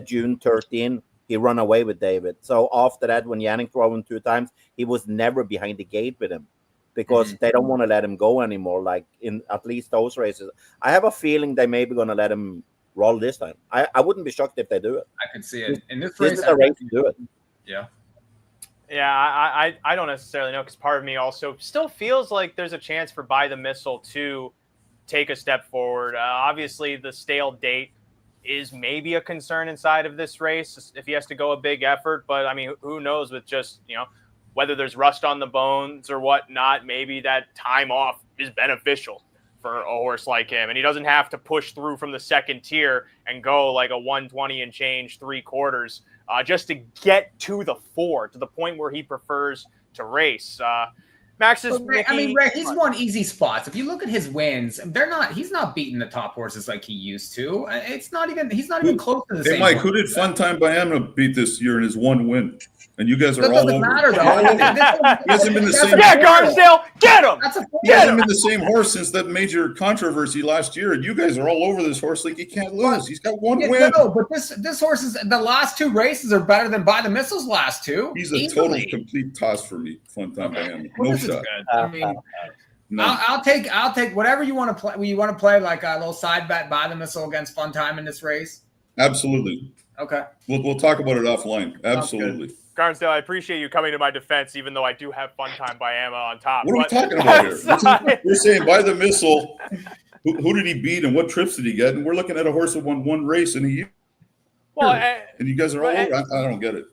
June 13, he run away with David. So after that, when Yannick drove him 2 times, he was never behind the gate with him because they don't want to let him go anymore, like in at least those races. I have a feeling they may be going to let him roll this time. I wouldn't be shocked if they do it. I can see it. In this race, is the race to do it. Yeah. Yeah, I don't necessarily know because part of me also still feels like there's a chance for By the Missile to take a step forward. Obviously, the stale date is maybe a concern inside of this race if he has to go a big effort. But, who knows with just, whether there's rust on the bones or whatnot, maybe that time off is beneficial for a horse like him. And he doesn't have to push through from the second tier and go like a 120 and change 3/4 just to get to the 4, to the point where he prefers to race. Max is. Ray, he's won easy spots. If you look at his wins, he's not beating the top horses like he used to. He's not even close to the same. Hey, Mike, horse. who did Funtime Bayama beat this year in his 1 win? And you guys are all over. Matter, though. He hasn't been the same. Yeah, Barnsdale, get him! He hasn't been the same horse since that major controversy last year. And you guys are all over this horse like he can't lose. He's got 1 win. No, but this horse is the last 2 races are better than By the Missile's last 2. He's a total complete toss for me. Funtime Bayama, no shot. No. I'll take whatever you want to play. You want to play like a little side bet By the Missile against Funtime in this race? Absolutely. Okay. We'll talk about it offline. Absolutely. Garnsdale, I appreciate you coming to my defense, even though I do have Funtime Bayama on top. What are we talking about here? We're saying By the Missile Who did he beat and what trips did he get? And we're looking at a horse that won one race in a year. Well, and you guys are all over. I don't get it.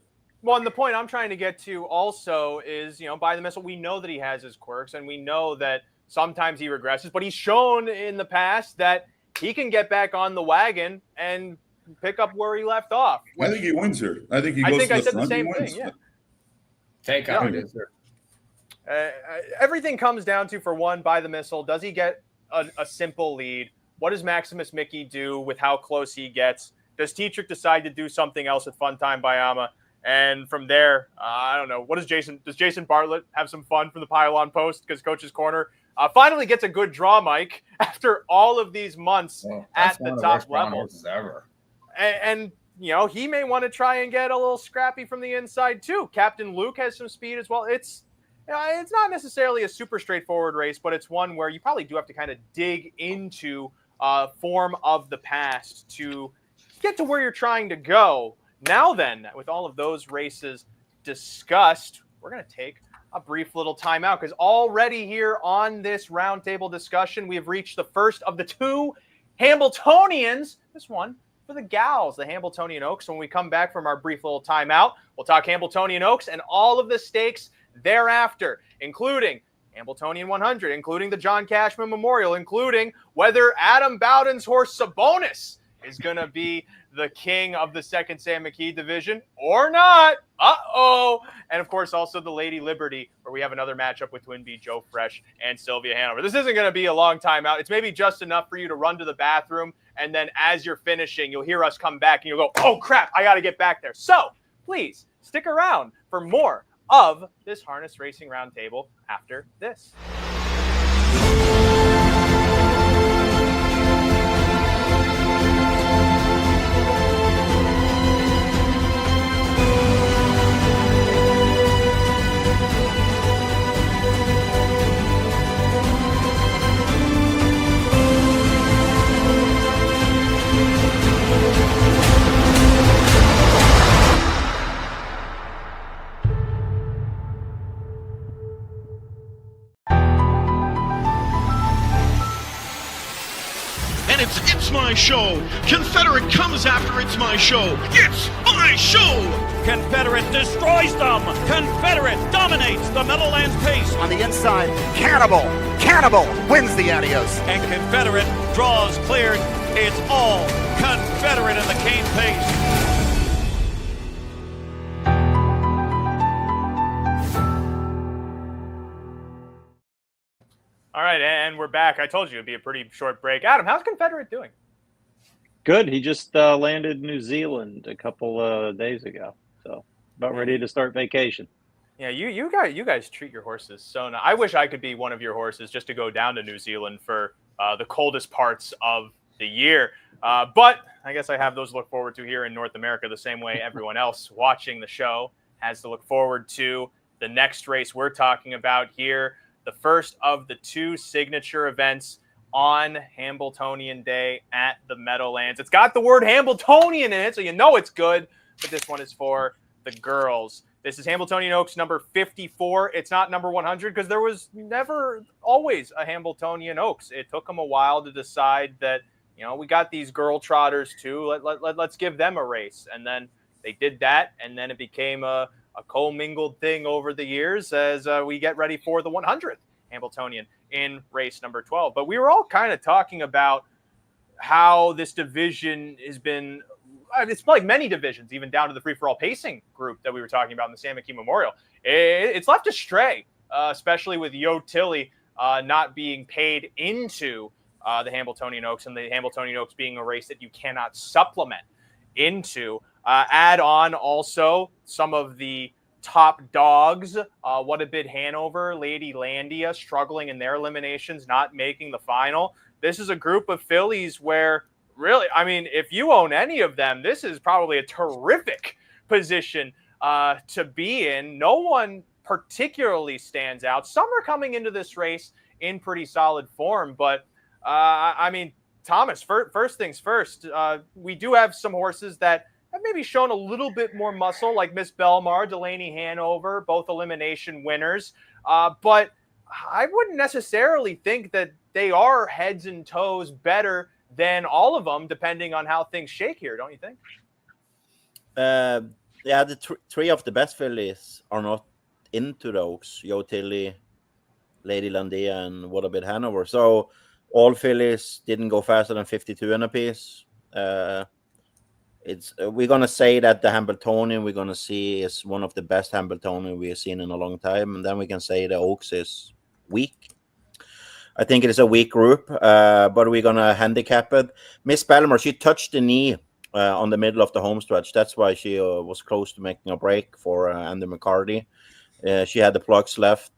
Well, and the point I'm trying to get to also is, by the missile, we know that he has his quirks, and we know that sometimes he regresses, but he's shown in the past that he can get back on the wagon and pick up where he left off. I think he wins here. I think he goes to the front. I said the same thing, yeah. Take out it, sir. Everything comes down to, for one, by the missile, does he get a simple lead? What does Maximus Mikee do with how close he gets? Does Tetrick decide to do something else at Funtime Bayama? And from there, I don't know. Does Jason Bartlett have some fun from the pylon post because Coach's Corner finally gets a good draw, Mike, after all of these months at the top level. And he may want to try and get a little scrappy from the inside too. Captain Luke has some speed as well. It's not necessarily a super straightforward race, but it's one where you probably do have to kind of dig into form of the past to get to where you're trying to go. Now then, with all of those races discussed, we're going to take a brief little timeout because already here on this roundtable discussion, we have reached the first of the two Hambletonians. This one for the gals, the Hambletonian Oaks. When we come back from our brief little timeout, we'll talk Hambletonian Oaks and all of the stakes thereafter, including Hambletonian 100, including the John Cashman Memorial, including whether Adam Bowden's horse Sabonis is going to be the king of the second Sam McKee division or not. And of course, also the Lady Liberty, where we have another matchup with Twin B, Joe Fresh, and Sylvia Hanover. This isn't going to be a long time out. It's maybe just enough for you to run to the bathroom, and then as you're finishing, you'll hear us come back, and you'll go, oh, crap, I got to get back there. So please stick around for more of this Harness Racing Roundtable after this. And it's my show. Confederate comes after it's my show. It's my show. Confederate destroys them. Confederate dominates the Meadowlands pace. On the inside, Cannibal wins the adios. And Confederate draws cleared. It's all Confederate in the cane pace. All right, and we're back. I told you it'd be a pretty short break. Adam, how's Confederate doing? Good. He just landed New Zealand a couple of days ago, so about ready to start vacation. Yeah, you guys treat your horses so nice. I wish I could be one of your horses just to go down to New Zealand for the coldest parts of the year. But I guess I have those to look forward to here in North America the same way everyone else watching the show has to look forward to the next race we're talking about here. The first of the two signature events on Hambletonian Day at the Meadowlands. It's got the word Hambletonian in it, so you know it's good, but this one is for the girls. This is Hambletonian Oaks number 54. It's not number 100 because there was never always a Hambletonian Oaks. It took them a while to decide that, we got these girl trotters too. Let's give them a race. And then they did that, and then it became a commingled thing over the years as we get ready for the 100th Hambletonian in race number 12. But we were all kind of talking about how this division has been, it's like many divisions, even down to the free-for-all pacing group that we were talking about in the Sam McKee Memorial. It's left astray, especially with Yo Tilly not being paid into the Hambletonian Oaks, and the Hambletonian Oaks being a race that you cannot supplement into. Add on also some of the top dogs. What a bit Hanover, Lady Landia struggling in their eliminations, not making the final. This is a group of fillies where really, if you own any of them, this is probably a terrific position to be in. No one particularly stands out. Some are coming into this race in pretty solid form, but Thomas, first things first, we do have some horses that have maybe shown a little bit more muscle, like Miss Belmar, Delaney Hanover, both elimination winners. But I wouldn't necessarily think that they are heads and toes better than all of them, depending on how things shake here, don't you think? Yeah, the three of the best fillies are not into the Oaks. Yo Tilly, Lady Landia, and What a Bit Hanover. So all fillies didn't go faster than 52 in a piece. We're gonna say that the Hambletonian we're gonna see is one of the best Hambletonian we have seen in a long time, and then we can say the Oaks is weak. I think it is a weak group, but we're gonna handicap it. Miss Belmar, she touched the knee on the middle of the home stretch. That's why she was close to making a break for Andy McCarty. She had the plugs left.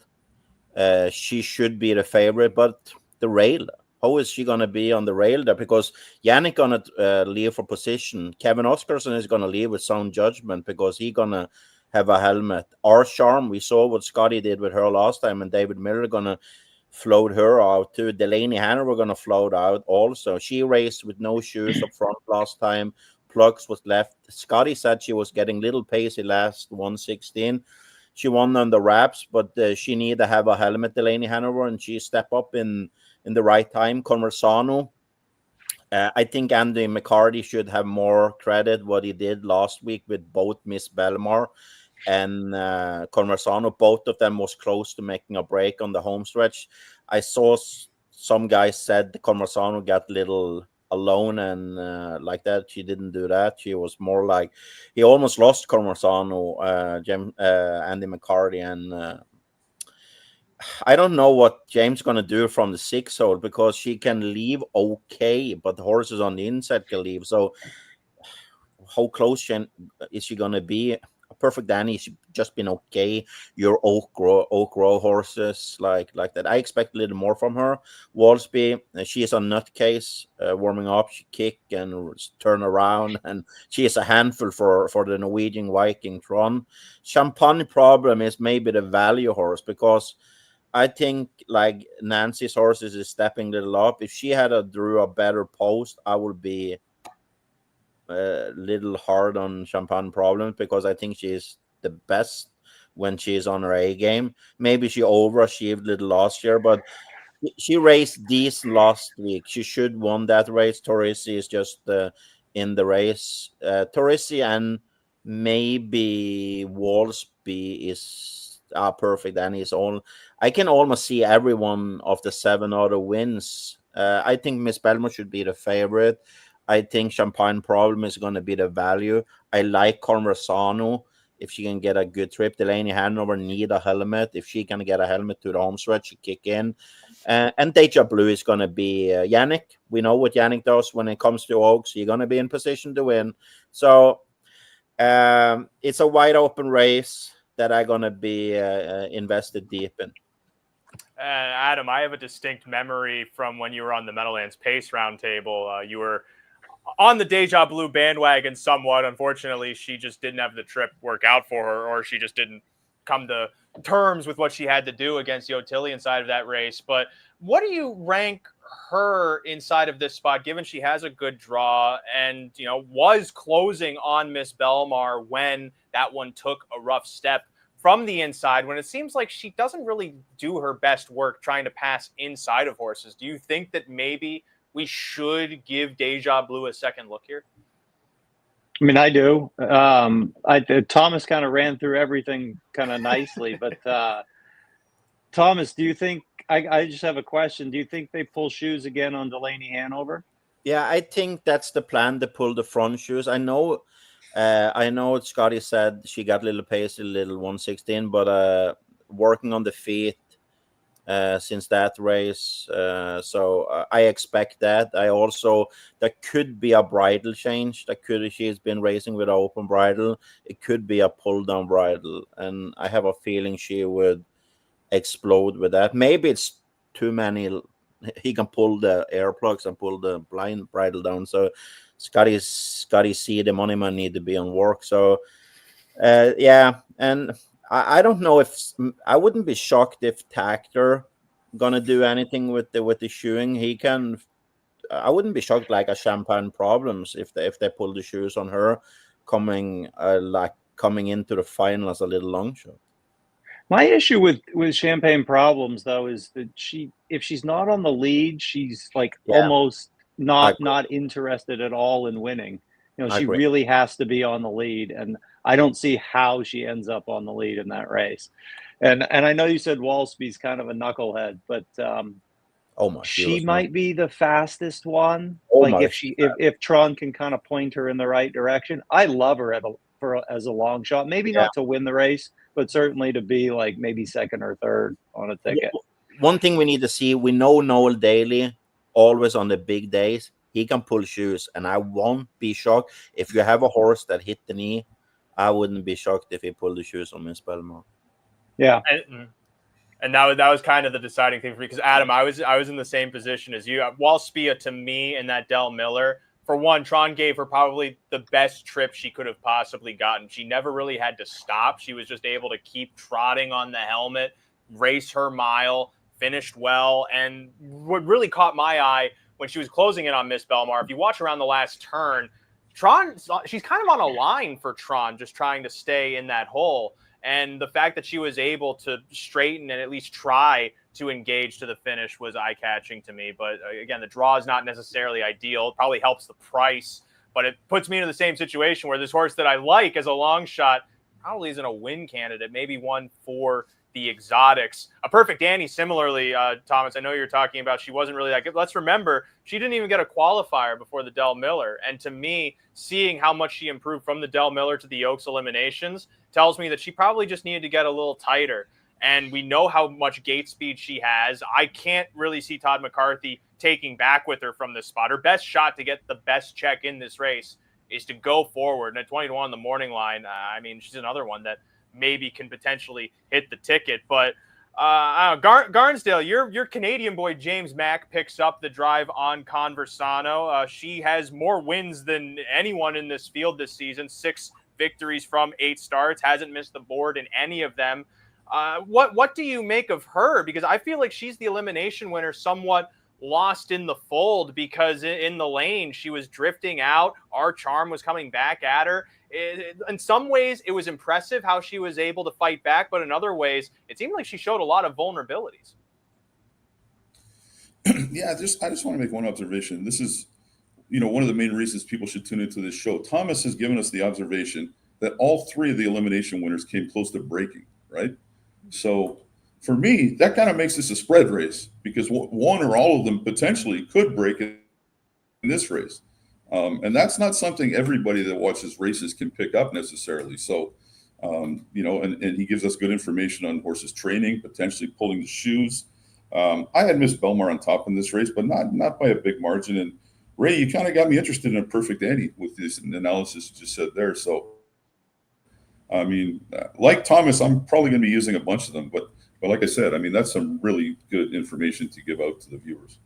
She should be the favorite, but the rail. How is she going to be on the rail there? Because Yannick going to leave for position. Kevin Oscarson is going to leave with sound judgment because he's going to have a helmet. Our charm, we saw what Scotty did with her last time, and David Miller going to float her out too. Delaney Hanover going to float out also. She raced with no shoes up front last time. Plugs was left. Scotty said she was getting little pacey last 116. She won on the wraps, but she need to have a helmet, Delaney Hanover, and she step up in the right time. Conversano, I think Andy McCarty should have more credit what he did last week with both Miss Belmar and Conversano. Both of them was close to making a break on the home stretch. I saw some guys said the Conversano got little alone and like that. She didn't do that. She was more like he almost lost Conversano, Andy McCarty, and I don't know what James going to do from the 6-hole because she can leave okay, but the horses on the inside can leave. So how close is she going to be? A Perfect Danny, she's just been okay. Your Oak Row horses like that. I expect a little more from her. Walsby, she is a nutcase warming up. She kick and turn around, and she is a handful for the Norwegian Viking Tron. Champagne problem is maybe the value horse because I think like Nancy's horses is stepping a little up. If she had drew a better post, I would be a little hard on Champagne Problems because I think she's the best when she's on her A game. Maybe she overachieved a little last year, but she raced decent last week. She should won that race. Torrisi is just in the race. Torrisi and maybe Walsby is perfect, and he's all. I can almost see every one of the 7 other wins. I think Miss Belmont should be the favorite. I think Champagne Problem is going to be the value. I like Conversano if she can get a good trip. Delaney Hanover need a helmet. If she can get a helmet to the home stretch, she kick in. And Deja Blue is going to be Yannick. We know what Yannick does when it comes to Oaks. He's going to be in position to win. So it's a wide open race that I'm going to be invested deep in. Adam, I have a distinct memory from when you were on the Meadowlands Pace Roundtable. You were on the Deja Blue bandwagon somewhat. Unfortunately, she just didn't have the trip work out for her, or she just didn't come to terms with what she had to do against Yotilli inside of that race. But what do you rank her inside of this spot, given she has a good draw and, you know, was closing on Miss Belmar when that one took a rough step from the inside, when it seems like she doesn't really do her best work trying to pass inside of horses? Do you think that maybe we should give Deja Blue a second look here? I mean, I do. Thomas kind of ran through everything kind of nicely, but Thomas, do you think, I just have a question. Do you think they pull shoes again on Delaney Hanover? Yeah, I think that's the plan, to pull the front shoes. I know Scotty said she got a little pace, a little 116, but working on the feet since that race. So I expect that. There could be a bridle change. She's been racing with an open bridle. It could be a pull down bridle. And I have a feeling she would explode with that. Maybe it's too many. He can pull the air plugs and pull the blind bridle down. So Scotty see the money man need to be on work. So yeah, and I don't know if I wouldn't be shocked if Tactor gonna do anything with the shoeing. He can. I wouldn't be shocked like a Champagne Problems if they pull the shoes on her coming into the final as a little long shot. My issue with Champagne Problems though is that if she's not on the lead, she's like almost not interested at all in winning. She really has to be on the lead, and I don't see how she ends up on the lead in that race. And I know you said Walsby's kind of a knucklehead, but she might be the fastest one. If Tron can kind of point her in the right direction. I love her as a long shot. Maybe not to win the race, but certainly to be like maybe second or third on a ticket. One thing we need to see, we know Noel Daly always on the big days. He can pull shoes, and I won't be shocked if you have a horse that hit the knee. I wouldn't be shocked if he pulled the shoes on Miss Belmar. Yeah. And that was kind of the deciding thing for me, because Adam, I was in the same position as you. Walspia, to me, and that Del Miller, for one, Tron gave her probably the best trip she could have possibly gotten. She never really had to stop. She was just able to keep trotting on the helmet, race her mile, finished well. And what really caught my eye when she was closing in on Miss Belmar, if you watch around the last turn, Tron, she's kind of on a line for Tron, just trying to stay in that hole. And the fact that she was able to straighten and at least try to engage to the finish was eye-catching to me. But again, the draw is not necessarily ideal. It probably helps the price, but it puts me into the same situation where this horse that I like as a long shot probably isn't a win candidate, maybe one for the exotics. A Perfect Annie, similarly, Thomas, I know you're talking about she wasn't really that good. Let's remember, she didn't even get a qualifier before the Del Miller. And to me, seeing how much she improved from the Del Miller to the Oaks eliminations tells me that she probably just needed to get a little tighter. And we know how much gate speed she has. I can't really see Todd McCarthy taking back with her from this spot. Her best shot to get the best check in this race is to go forward. And at 20-1 on the morning line, I mean, she's another one that maybe can potentially hit the ticket. But Garnsdale, your Canadian boy James Mack picks up the drive on Conversano. She has more wins than anyone in this field this season. 6 victories from 8 starts, hasn't missed the board in any of them. What do you make of her? Because I feel like she's the elimination winner, somewhat lost in the fold, because in the lane she was drifting out. Our Charm was coming back at her. In some ways, it was impressive how she was able to fight back, but in other ways, it seemed like she showed a lot of vulnerabilities. Yeah, I just want to make one observation. This is, one of the main reasons people should tune into this show. Thomas has given us the observation that all 3 of the elimination winners came close to breaking, right? So for me, that kind of makes this a spread race, because one or all of them potentially could break in this race. And that's not something everybody that watches races can pick up necessarily. So, and he gives us good information on horses training, potentially pulling the shoes. I had Miss Belmar on top in this race, but not by a big margin. And Ray, you kind of got me interested in a Perfect Annie with this analysis you just said there. So, I mean, like Thomas, I'm probably going to be using a bunch of them, but like I said, I mean, that's some really good information to give out to the viewers.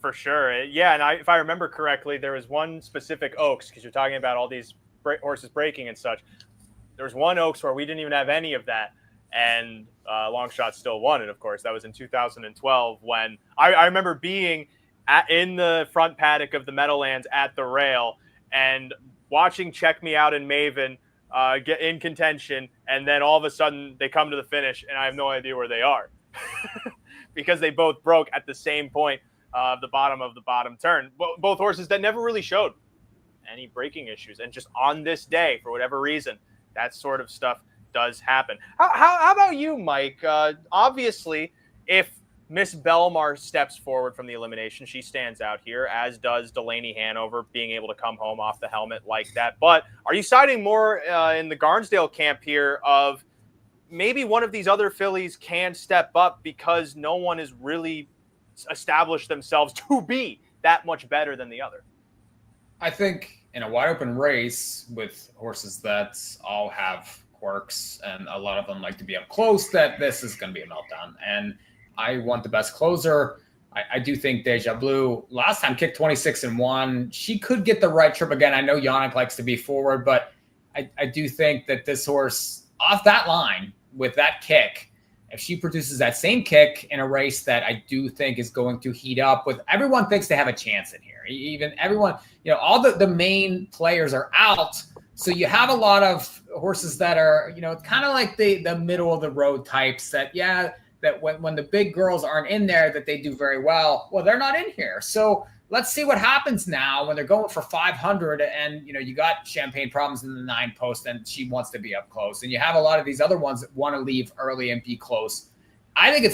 For sure. Yeah, and if I remember correctly, there was one specific Oaks, because you're talking about all these horses breaking and such. There was one Oaks where we didn't even have any of that, and Longshot still won it, of course. That was in 2012 when I remember being in the front paddock of the Meadowlands at the rail and watching Check Me Out and Maven get in contention, and then all of a sudden they come to the finish, and I have no idea where they are because they both broke at the same point of the bottom turn. Both horses that never really showed any braking issues, and just on this day, for whatever reason, that sort of stuff does happen. How about you, Mike? Obviously, if Miss Belmar steps forward from the elimination, she stands out here, as does Delaney Hanover, being able to come home off the helmet like that. But are you siding more in the Garnsdale camp here of maybe one of these other fillies can step up because no one has really established themselves to be that much better than the other? I think in a wide open race with horses that all have quirks and a lot of them like to be up close, that this is going to be a meltdown. And I want the best closer. I do think Deja Blue last time kicked 26-1. She could get the right trip again. I know Yannick likes to be forward, but I do think that this horse off that line with that kick, if she produces that same kick in a race that I do think is going to heat up, with everyone thinks they have a chance in here. Even everyone, all the main players are out. So you have a lot of horses that are, kind of like the middle of the road types that, that when the big girls aren't in there, that they do very well. Well, they're not in here. So let's see what happens now when they're going for 500 and, you got Champagne Problems in the 9 post and she wants to be up close. And you have a lot of these other ones that want to leave early and be close. I think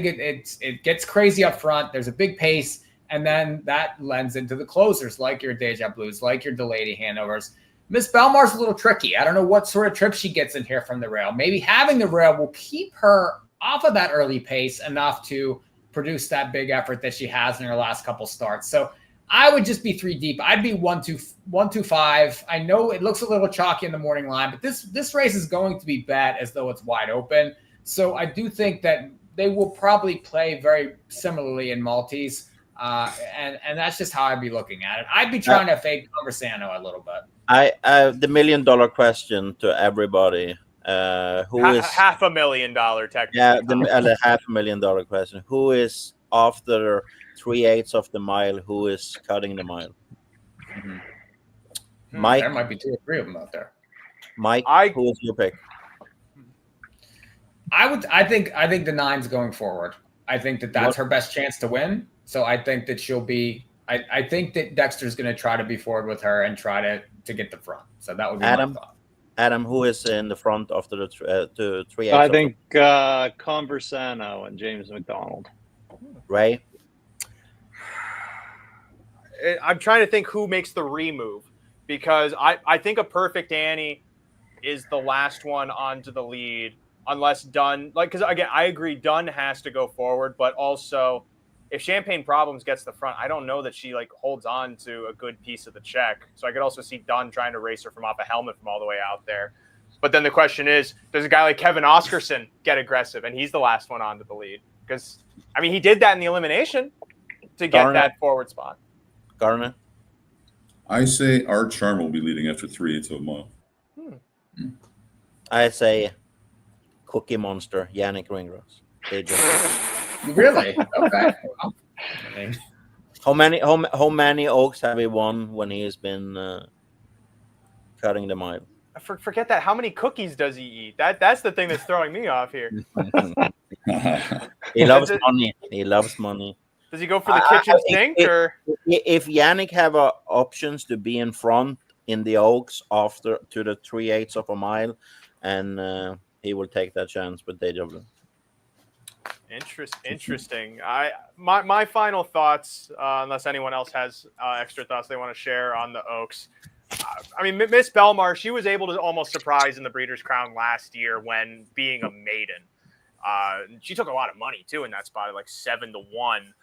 it gets crazy up front. There's a big pace. And then that lends into the closers like your Deja Blues, like your Delaney Hanovers. Miss Belmar's a little tricky. I don't know what sort of trip she gets in here from the rail. Maybe having the rail will keep her off of that early pace enough to produce that big effort that she has in her last couple starts. So I would just be 3 deep. I'd be 1-2-5. I know it looks a little chalky in the morning line, but this race is going to be bet as though it's wide open. So I do think that they will probably play very similarly in Maltese. And that's just how I'd be looking at it. I'd be trying to fake Conversano a little bit. The $1 million question to everybody. Who is $500,000 technically? Yeah, the $500,000 question. Who is after 3/8 of the mile? Who is cutting the mile? Mm-hmm. Mike. There might be 2 or 3 of them out there. Mike, who is your pick? I think the 9's going forward. I think that's her best chance to win. So I think that she'll be. I think that Dexter's going to try to be forward with her and try to get the front. So that would be my thought. Adam, who is in the front after the 3/8? I think Conversano and James McDonald. Ray? I'm trying to think who makes the remove, because I think a Perfect Annie is the last one onto the lead, unless Dunn, because again, I agree Dunn has to go forward, but also if Champagne Problems gets the front, I don't know that she holds on to a good piece of the check. So I could also see Dunn trying to race her from off a helmet from all the way out there. But then the question is, does a guy like Kevin Oscarson get aggressive? And he's the last one onto the lead. Because, he did that in the elimination to get that forward spot. Garnet? I say Art Charm will be leading after 3/8 of a mile. I say Cookie Monster, Yannick Ringross. They just... Really? Okay. How many Oaks have he won when he has been cutting the mile? Forget that. How many cookies does he eat? That's the thing that's throwing me off here. He loves money. He loves money. Does he go for the kitchen sink or? If Yannick have options to be in front in the Oaks after to the 3/8 of a mile, and he will take that chance with DW. Interesting. My final thoughts, unless anyone else has extra thoughts they want to share on the Oaks. Miss Belmar, she was able to almost surprise in the Breeders' Crown last year when being a maiden. She took a lot of money too in that spot at 7-1.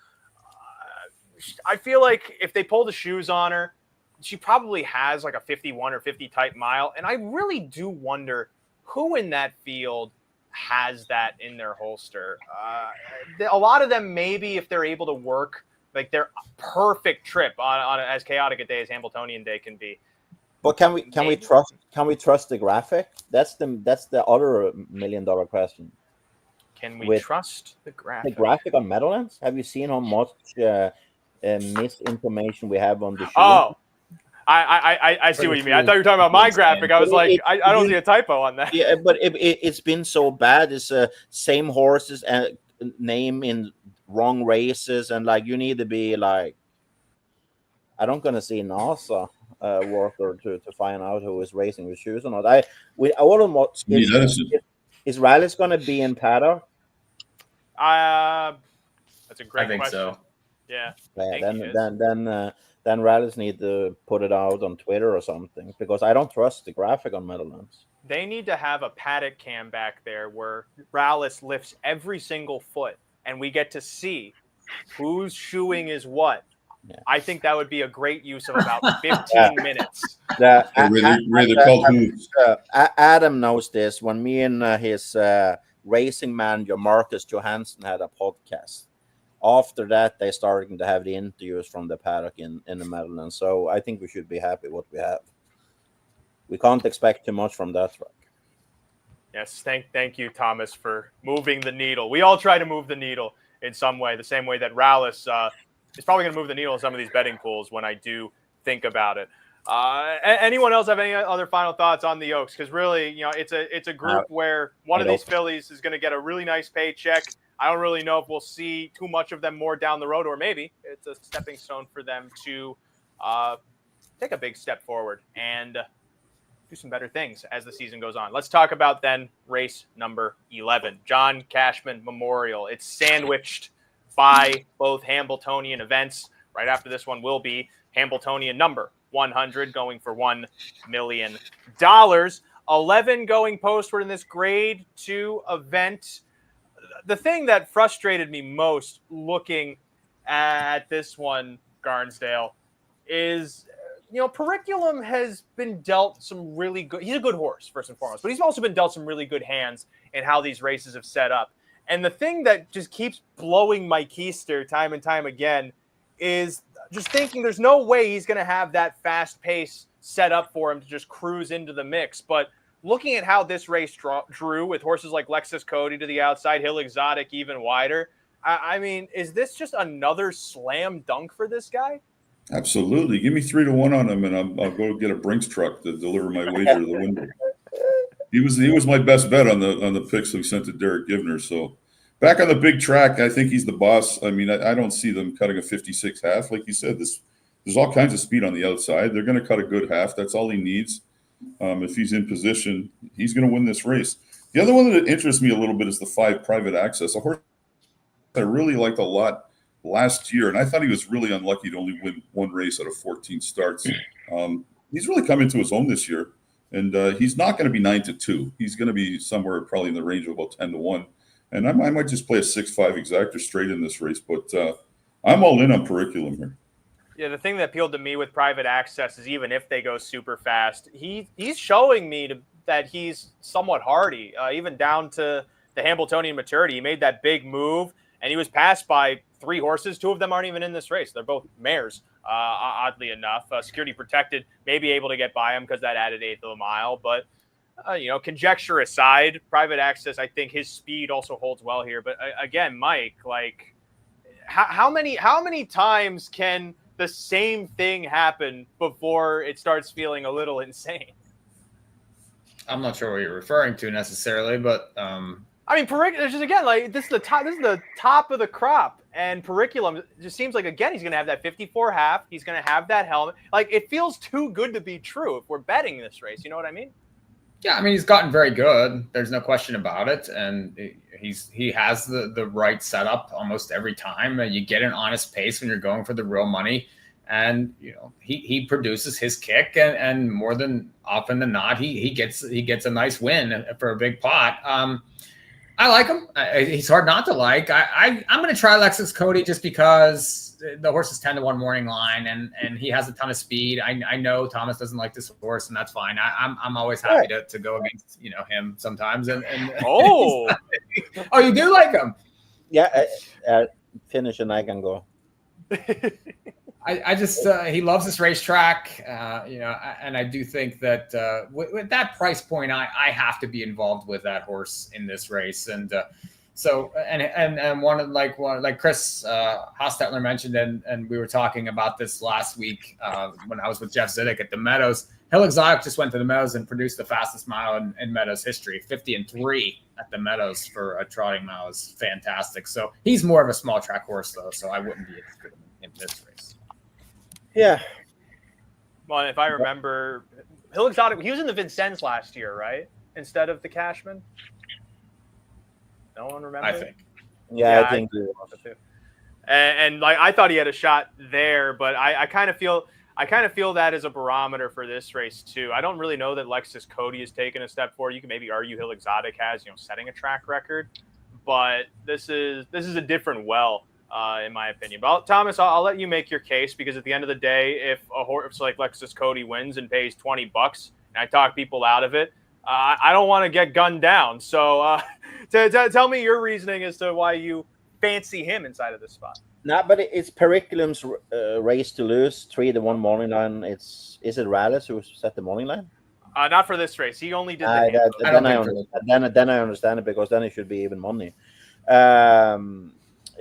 I feel like if they pull the shoes on her, she probably has a 51 or 50 type mile. And I really do wonder who in that field has that in their holster. A lot of them, maybe if they're able to work their perfect trip on as chaotic a day as Hambletonian Day can be. But can we trust the graphic? That's the other $1 million question. Can we trust the graphic? The graphic on Meadowlands? Have you seen how much misinformation we have on the show? Oh, I see what you mean. I thought you were talking about my graphic. I was like, I don't see a typo on that. Yeah, but it's been so bad. It's same horses and name in wrong races, and you need to be I don't gonna see NASA worker to find out who is racing with shoes or not. Is Rallis gonna be in paddock? That's a great question. I think so. Yeah. Then Rallis need to put it out on Twitter or something, because I don't trust the graphic on Meadowlands. They need to have a paddock cam back there where Rallis lifts every single foot and we get to see whose shoeing is what. Yeah. I think that would be a great use of about 15 minutes. Adam knows this. When me and his racing manager Marcus Johansson had a podcast, after that they started to have the interviews from the paddock in the Meadowlands. So I think we should be happy what we have. We can't expect too much from that track. Yes, thank you, Thomas, for moving the needle. We all try to move the needle in some way, the same way that Rallis is probably going to move the needle in some of these betting pools when I do think about it. Anyone else have any other final thoughts on the Oaks? Because really, it's a group where one of these fillies is going to get a really nice paycheck. I don't really know if we'll see too much of them more down the road, or maybe it's a stepping stone for them to take a big step forward and do some better things as the season goes on. Let's talk about then race number 11, John Cashman Memorial. It's sandwiched by both Hambletonian events. Right after this one will be Hambletonian number 100, going for $1 million. 11 going postward in this grade 2 event. The thing that frustrated me most looking at this one, Barnsdale, is, Periculum has been dealt some really good. He's a good horse, first and foremost, but he's also been dealt some really good hands in how these races have set up. And the thing that just keeps blowing my keister time and time again is just thinking there's no way he's going to have that fast pace set up for him to just cruise into the mix. But looking at how this race drew with horses like Lexus Cody to the outside, Hill Exotic even wider, I mean, is this just another slam dunk for this guy? Absolutely. Give me 3-1 on him, and I'll go get a Brinks truck to deliver my wager to the window. He was my best bet on the picks that we sent to Derek Givner. So back on the big track, I think he's the boss. I mean, I don't see them cutting a 56 half. Like you said, there's all kinds of speed on the outside. They're going to cut a good half. That's all he needs. If he's in position, he's going to win this race. The other one that interests me a little bit is the 5 Private Access, a horse I really liked a lot last year, and I thought he was really unlucky to only win one race out of 14 starts. He's really come into his own this year, and he's not going to be 9-2. He's going to be somewhere probably in the range of about 10-1. And I might just play a 6-5 exactor straight in this race, but I'm all in on Periculum here. Yeah, the thing that appealed to me with Private Access is even if they go super fast, he's showing me that he's somewhat hardy, even down to the Hambletonian maturity. He made that big move, and he was passed by 3 horses. 2 of them aren't even in this race. They're both mares, oddly enough. Security protected, maybe able to get by him because that added 1/8 of a mile. But, conjecture aside, Private Access, I think his speed also holds well here. But again, Mike, like, how many times can the same thing happen before it starts feeling a little insane? I'm not sure what you're referring to necessarily, but I mean, just again, like this is the top of the crop, and Periculum just seems like again he's going to have that 54 half. He's going to have that helmet. Like it feels too good to be true if we're betting this race. You know what I mean? Yeah, I mean he's gotten very good. There's no question about it, and he has the right setup almost every time. You get an honest pace when you're going for the real money, and he produces his kick, and more than often than not he gets a nice win for a big pot. I like him. He's hard not to like. I'm going to try Lexus Cody just because the horse is 10-1 morning line, and he has a ton of speed. I know Thomas doesn't like this horse, and that's fine. I'm always happy to go against him sometimes. And oh, you do like him? Yeah, finish and I can go. I just he loves this racetrack, and I do think that with that price point, I have to be involved with that horse in this race, and so one like Chris Hostetler mentioned, and we were talking about this last week when I was with Jeff Zidek at the Meadows. Hill Exotic just went to the Meadows and produced the fastest mile in Meadows history, 50-3 at the Meadows for a trotting mile is fantastic. So he's more of a small track horse though, so I wouldn't be interested in this race. Yeah. Well, if I remember, Hill Exotic, he was in the Vincennes last year, right? Instead of the Cashman? No one remembers? I think. Yeah, I think so. And like I thought he had a shot there, but I kind of feel that as a barometer for this race too. I don't really know that Lexus Cody has taken a step forward. You can maybe argue Hill Exotic has, setting a track record, but this is a different well. In my opinion. But Thomas, I'll let you make your case because at the end of the day, if a horse like Lexus Cody wins and pays $20 and I talk people out of it, I don't want to get gunned down. So tell me your reasoning as to why you fancy him inside of this spot. No, but it's Periculum's race to lose, 3-1 morning line. Is it Rallis who set the morning line? Not for this race. He only did then I understand it because then it should be even money.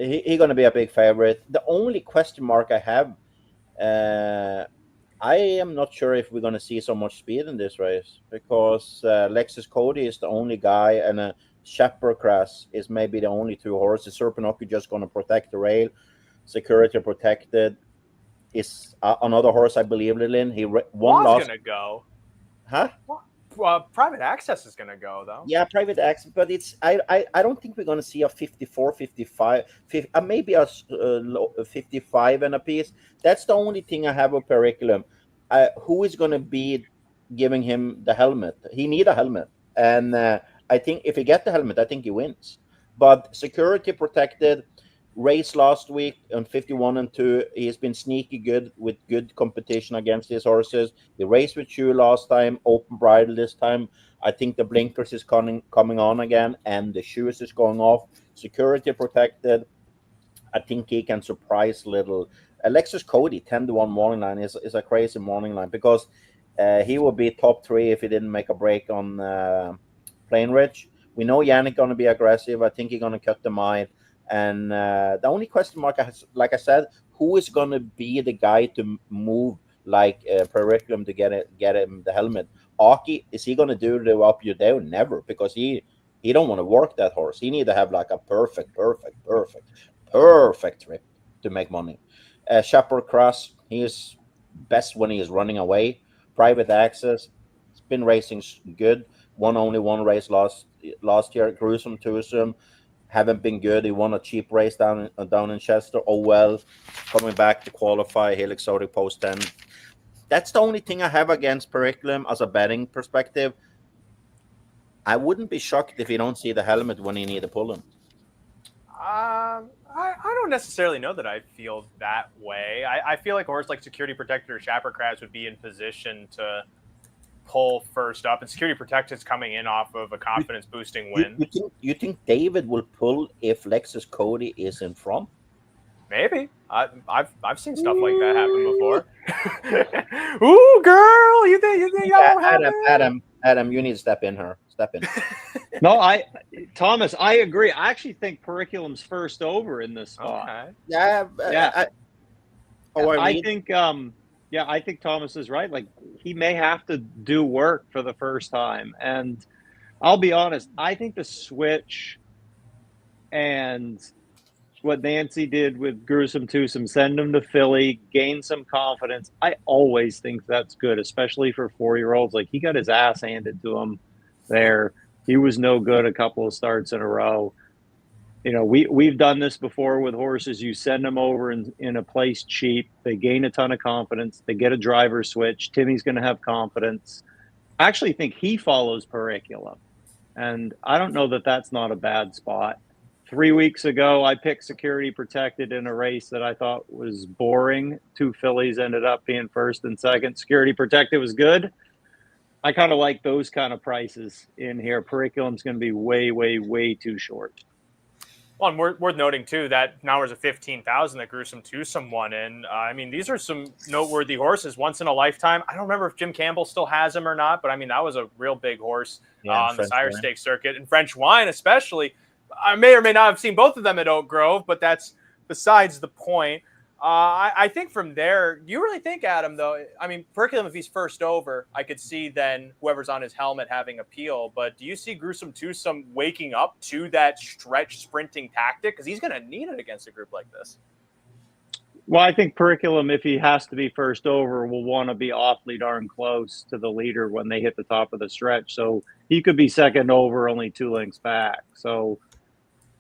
He's going to be a big favorite. The only question mark I have I am not sure if we're going to see so much speed in this race because Lexus Cody is the only guy, and Shepherd Crass is maybe the only two horses. Serpinoku just going to protect the rail. Security Protected is another horse, I believe, Lillian. He won last. Going to go. Huh? Private Access is going to go, though. Yeah, Private Access, but it's I don't think we're going to see a 54, 55, 50, maybe a 55 and a piece. That's the only thing I have with Periculum. Who is going to be giving him the helmet? He need a helmet, and I think if he get the helmet, I think he wins. But Security Protected race last week on 51 and 2. He's been sneaky good with good competition against his horses. He raced with you last time, open bridle this time. I think the blinkers is coming on again, and the shoes is going off. Security Protected, I think he can surprise little. Alexis Cody, 10-1 morning line is a crazy morning line because he will be top 3 if he didn't make a break on Plain Ridge. We know Yannick going to be aggressive. I think he's going to cut the mile. And the only question mark, like I said, who is going to be the guy to move like Periculum to get him the helmet? Aki, is he going to do the up you down? Never, because he don't want to work that horse. He need to have like a perfect trip to make money. Shepherd Cross, he is best when he is running away. Private Access, it's been racing good. Won only one race last year. Gruesome Twosome haven't been good. He won a cheap race down in Chester. Oh well, coming back to qualify. Hill Exotic Post 10. That's the only thing I have against Periculum as a betting perspective. I wouldn't be shocked if you don't see the helmet when you need to pull him. I don't necessarily know that I feel that way. I feel like a horse like Security Protected or Shepherd Crass would be in position to pull first up, and Security Protected is coming in off of a confidence-boosting win. You think David will pull if Lexus Cody is in front? Maybe. I've seen stuff like that happen before. Ooh, girl, you think that won't happen? Adam, you need to step in. No, Thomas, I agree. I actually think Periculum's first over in this spot. Okay. I think Thomas is right. Like, he may have to do work for the first time. And I'll be honest, I think the switch and what Nancy did with Gruesome Twosome, send him to Philly, gain some confidence. I always think that's good, especially for 4-year-olds. Like, he got his ass handed to him there. He was no good a couple of starts in a row. You know, we've done this before with horses. You send them over in a place cheap. They gain a ton of confidence. They get a driver switch. Timmy's going to have confidence. I actually think he follows Periculum. And I don't know that that's not a bad spot. 3 weeks ago, I picked Security Protected in a race that I thought was boring. 2 fillies ended up being first and second. Security Protected was good. I kind of like those kind of prices in here. Periculum's going to be way, way, way too short. Well, and worth noting, too, that now there's a 15,000 that Gruesome Twosome won in. I mean, these are some noteworthy horses, once in a lifetime. I don't remember if Jim Campbell still has him or not, but I mean, that was a real big horse on the Sire Stakes circuit. And French Wine, especially. I may or may not have seen both of them at Oak Grove, but that's besides the point. I think from there, do you really think, Adam, though? I mean, Periculum, if he's first over, I could see then whoever's on his helmet having appeal. But do you see Gruesome Twosome waking up to that stretch sprinting tactic? Because he's going to need it against a group like this. Well, I think Periculum, if he has to be first over, will want to be awfully darn close to the leader when they hit the top of the stretch. So he could be second over, only 2 lengths back. So,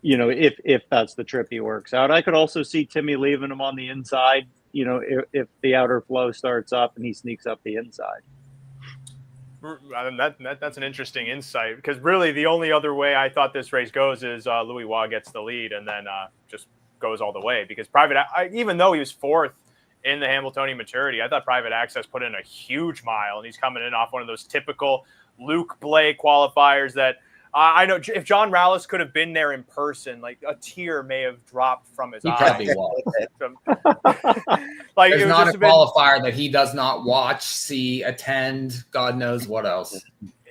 you know, if that's the trip he works out. I could also see Timmy leaving him on the inside, you know, if the outer flow starts up and he sneaks up the inside. That's an interesting insight, because really the only other way I thought this race goes is Louis Waugh gets the lead and then just goes all the way, because even though he was 4th in the Hambletonian Maturity, I thought Private Access put in a huge mile, and he's coming in off one of those typical Luke Blake qualifiers that I know if John Rallis could have been there in person, like a tear may have dropped from his eye. Like, there's not a qualifier that he does not watch, see, attend, God knows what else.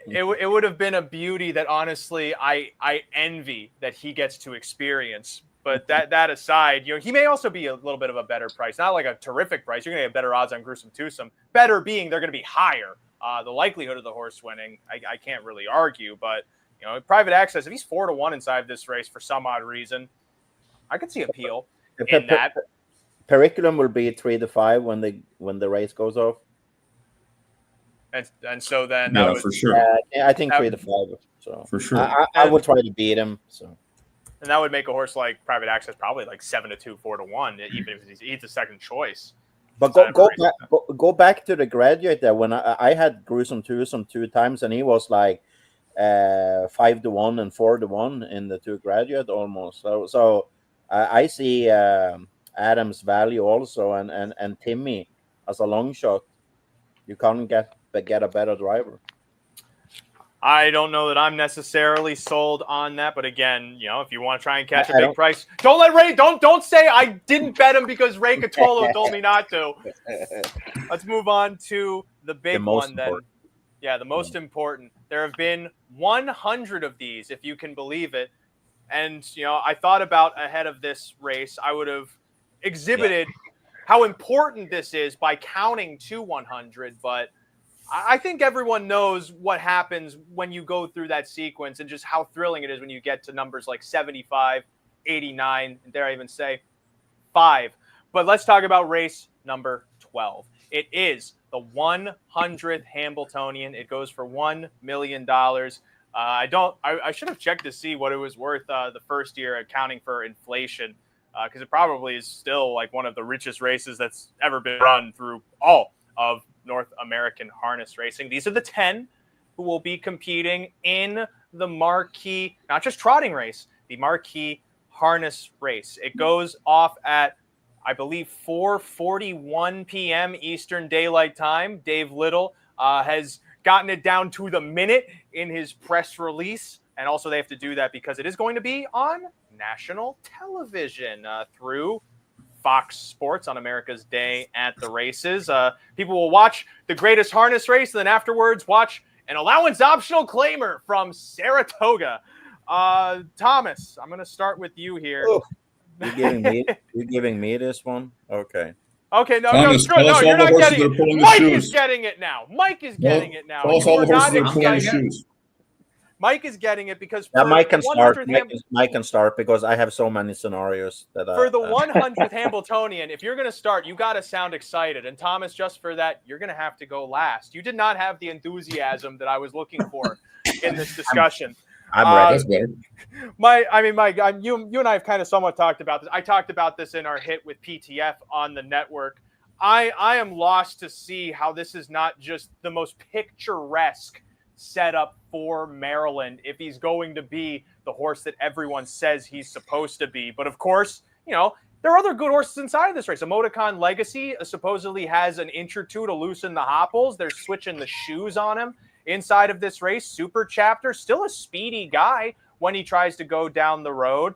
It would have been a beauty that honestly I envy that he gets to experience. But that aside, he may also be a little bit of a better price. Not like a terrific price. You're going to get better odds on Gruesome Twosome. Better being they're going to be higher. The likelihood of the horse winning, I can't really argue. But, Private Access, if he's 4-1 inside this race for some odd reason, I could see appeal in that. Periculum will be 3-5 when the race goes off. And so then for sure. I think 3-5. So for sure, I would try to beat him. So. And that would make a horse like Private Access probably like 7-2, 4-1, even if he's a second choice. But go back to the graduate there. When I had Gruesome Twosome 2 times, and he was like 5-1 and 4-1 in the 2 graduate almost. So I see Adam's value also, and Timmy as a long shot. You can't get a better driver. I don't know that I'm necessarily sold on that, but again, if you want to try and catch a big price, don't let Ray. Don't say I didn't bet him because Ray Cotolo told me not to. Let's move on to the big one then. Important. Yeah, the most important. There have been 100 of these, if you can believe it. And I thought about ahead of this race, I would have exhibited how important this is by counting to 100, but I think everyone knows what happens when you go through that sequence and just how thrilling it is when you get to numbers like 75, 89, and dare I even say 5. But let's talk about race number 12. It is the 100th Hambletonian. It goes for $1 million. I should have checked to see what it was worth the first year, accounting for inflation, because it probably is still like one of the richest races that's ever been run through all of North American harness racing. These are the 10 who will be competing in the marquee, not just trotting race, the marquee harness race. It goes off at, I believe, 4:41 p.m. Eastern Daylight Time. Dave Little has gotten it down to the minute in his press release. And also they have to do that because it is going to be on national television through Fox Sports on America's Day at the Races. People will watch the greatest harness race, and then afterwards watch an allowance optional claimer from Saratoga. Thomas, I'm going to start with you here. Oh, you're giving me this one? Okay. Okay, Thomas, no, you're not getting it. Mike shoes. is getting it now. Mike is getting it now. Tell us all the horses that are pulling the shoes. Mike is getting it because Mike can start. Mike can start because I have so many scenarios that for the 100th Hambletonian. If you're going to start, you got to sound excited. And Thomas, just for that, you're going to have to go last. You did not have the enthusiasm that I was looking for in this discussion. I'm ready. That's Mike, you and I have kind of somewhat talked about this. I talked about this in our hit with PTF on the network. I am lost to see how this is not just the most picturesque setup for Maryland if he's going to be the horse that everyone says he's supposed to be. But of course, there are other good horses inside of this race. Emoticon Legacy supposedly has an inch or two to loosen the hopples. They're switching the shoes on him inside of this race. Super Chapter, still a speedy guy when he tries to go down the road.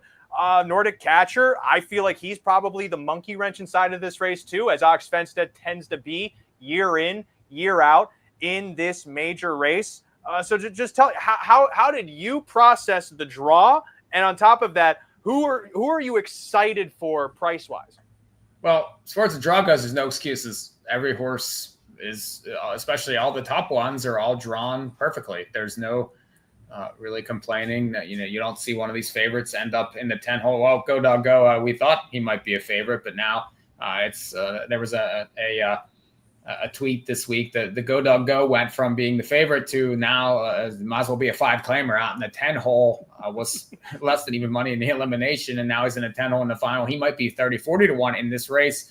Nordic Catcher, I feel like he's probably the monkey wrench inside of this race too, as Ox Fenstead tends to be year in, year out in this major race. So just tell how did you process the draw, and on top of that, who are you excited for price wise? Well, as far as the draw goes, there's no excuses. Every horse is, especially all the top ones, are all drawn perfectly. There's no really complaining that you don't see one of these favorites end up in the 10 hole. Well, Go Dog Go. We thought he might be a favorite, but now it's there was a tweet this week that the Go Dog Go went from being the favorite to now might as well be a 5-claimer out in the 10 hole. Was less than even money in the elimination, and now he's in a 10 hole in the final. He might be 30-40 to 1 in this race.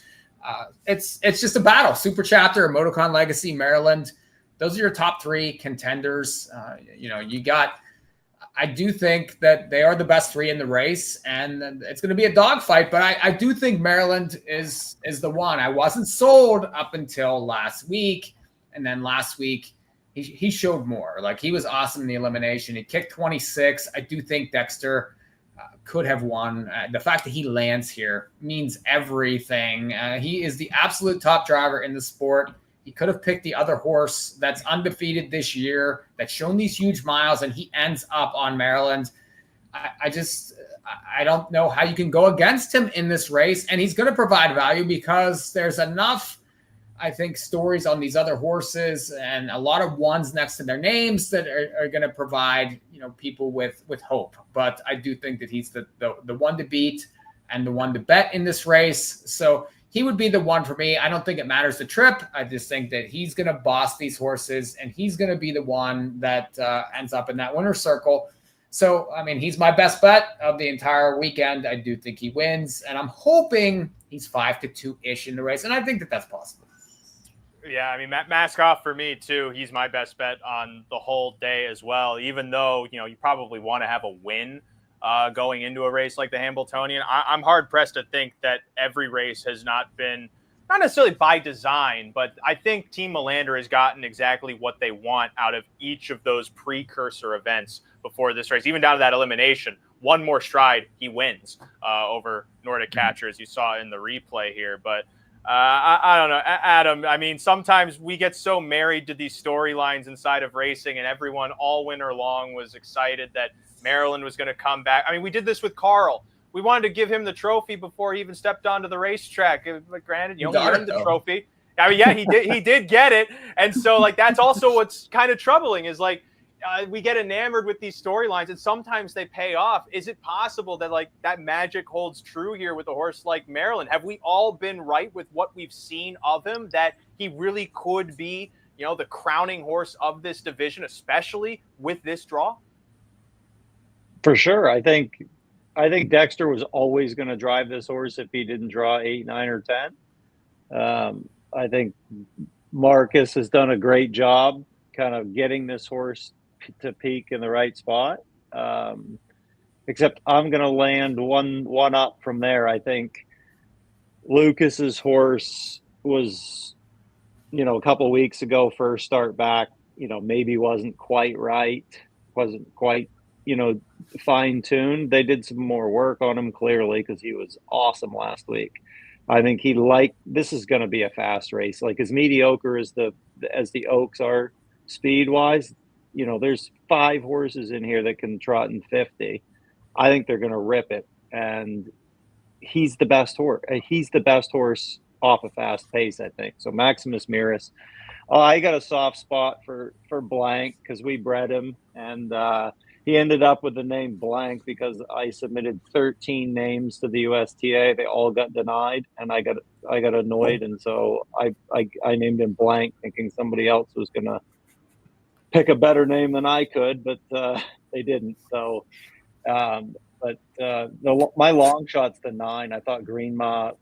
It's just a battle. Super Chapter, Emoticon Legacy, Maryland. Those are your top 3 contenders. You got. I do think that they are the best 3 in the race, and it's going to be a dogfight. But I do think Maryland is the one. I wasn't sold up until last week, and then last week he showed more. Like, he was awesome in the elimination. He kicked 26. I do think Dexter could have won. The fact that he lands here means everything. He is the absolute top driver in the sport. He could have picked the other horse that's undefeated this year, that's shown these huge miles, and he ends up on Maryland. I don't know how you can go against him in this race, and he's going to provide value because there's enough, I think, stories on these other horses and a lot of ones next to their names that are going to provide, people with hope. But I do think that he's the one to beat and the one to bet in this race. So he would be the one for me. I don't think it matters the trip. I just think that he's going to boss these horses, and he's going to be the one that ends up in that winner's circle. So, I mean, he's my best bet of the entire weekend. I do think he wins, and I'm hoping he's 5-2-ish in the race, and I think that that's possible. Yeah, I mean, mask off for me, too. He's my best bet on the whole day as well, even though, you probably want to have a win going into a race like the Hambletonian. I'm hard-pressed to think that every race has not been, not necessarily by design, but I think Team Melander has gotten exactly what they want out of each of those precursor events before this race, even down to that elimination. One more stride, he wins over Nordic Catcher, as you saw in the replay here. But I don't know, Adam, I mean, sometimes we get so married to these storylines inside of racing, and everyone all winter long was excited that Maryland was going to come back. I mean, we did this with Carl. We wanted to give him the trophy before he even stepped onto the racetrack. But granted, he earned the trophy. I mean, yeah, he did get it. And so, like, that's also what's kind of troubling is, like, we get enamored with these storylines, and sometimes they pay off. Is it possible that, like, that magic holds true here with a horse like Maryland? Have we all been right with what we've seen of him, that he really could be, the crowning horse of this division, especially with this draw? For sure. I think Dexter was always going to drive this horse if he didn't draw 8, 9, or 10. I think Marcus has done a great job kind of getting this horse to peak in the right spot. Except I'm going to land one up from there. I think Lucas's horse was, a couple of weeks ago, first start back, maybe wasn't quite right, wasn't quite, fine-tuned. They did some more work on him, clearly, because he was awesome last week. I think this is going to be a fast race. Like, as mediocre as the Oaks are speed-wise, there's 5 horses in here that can trot in 50. I think they're going to rip it, and he's the best horse. He's the best horse off a fast pace, I think. So Maximus Miras. I got a soft spot for Blank because we bred him, and he ended up with the name Blank because I submitted 13 names to the USTA. They all got denied, and I got annoyed, and so I named him Blank, thinking somebody else was going to pick a better name than I could, but they didn't. So, my long shot's the 9. I thought Greenma,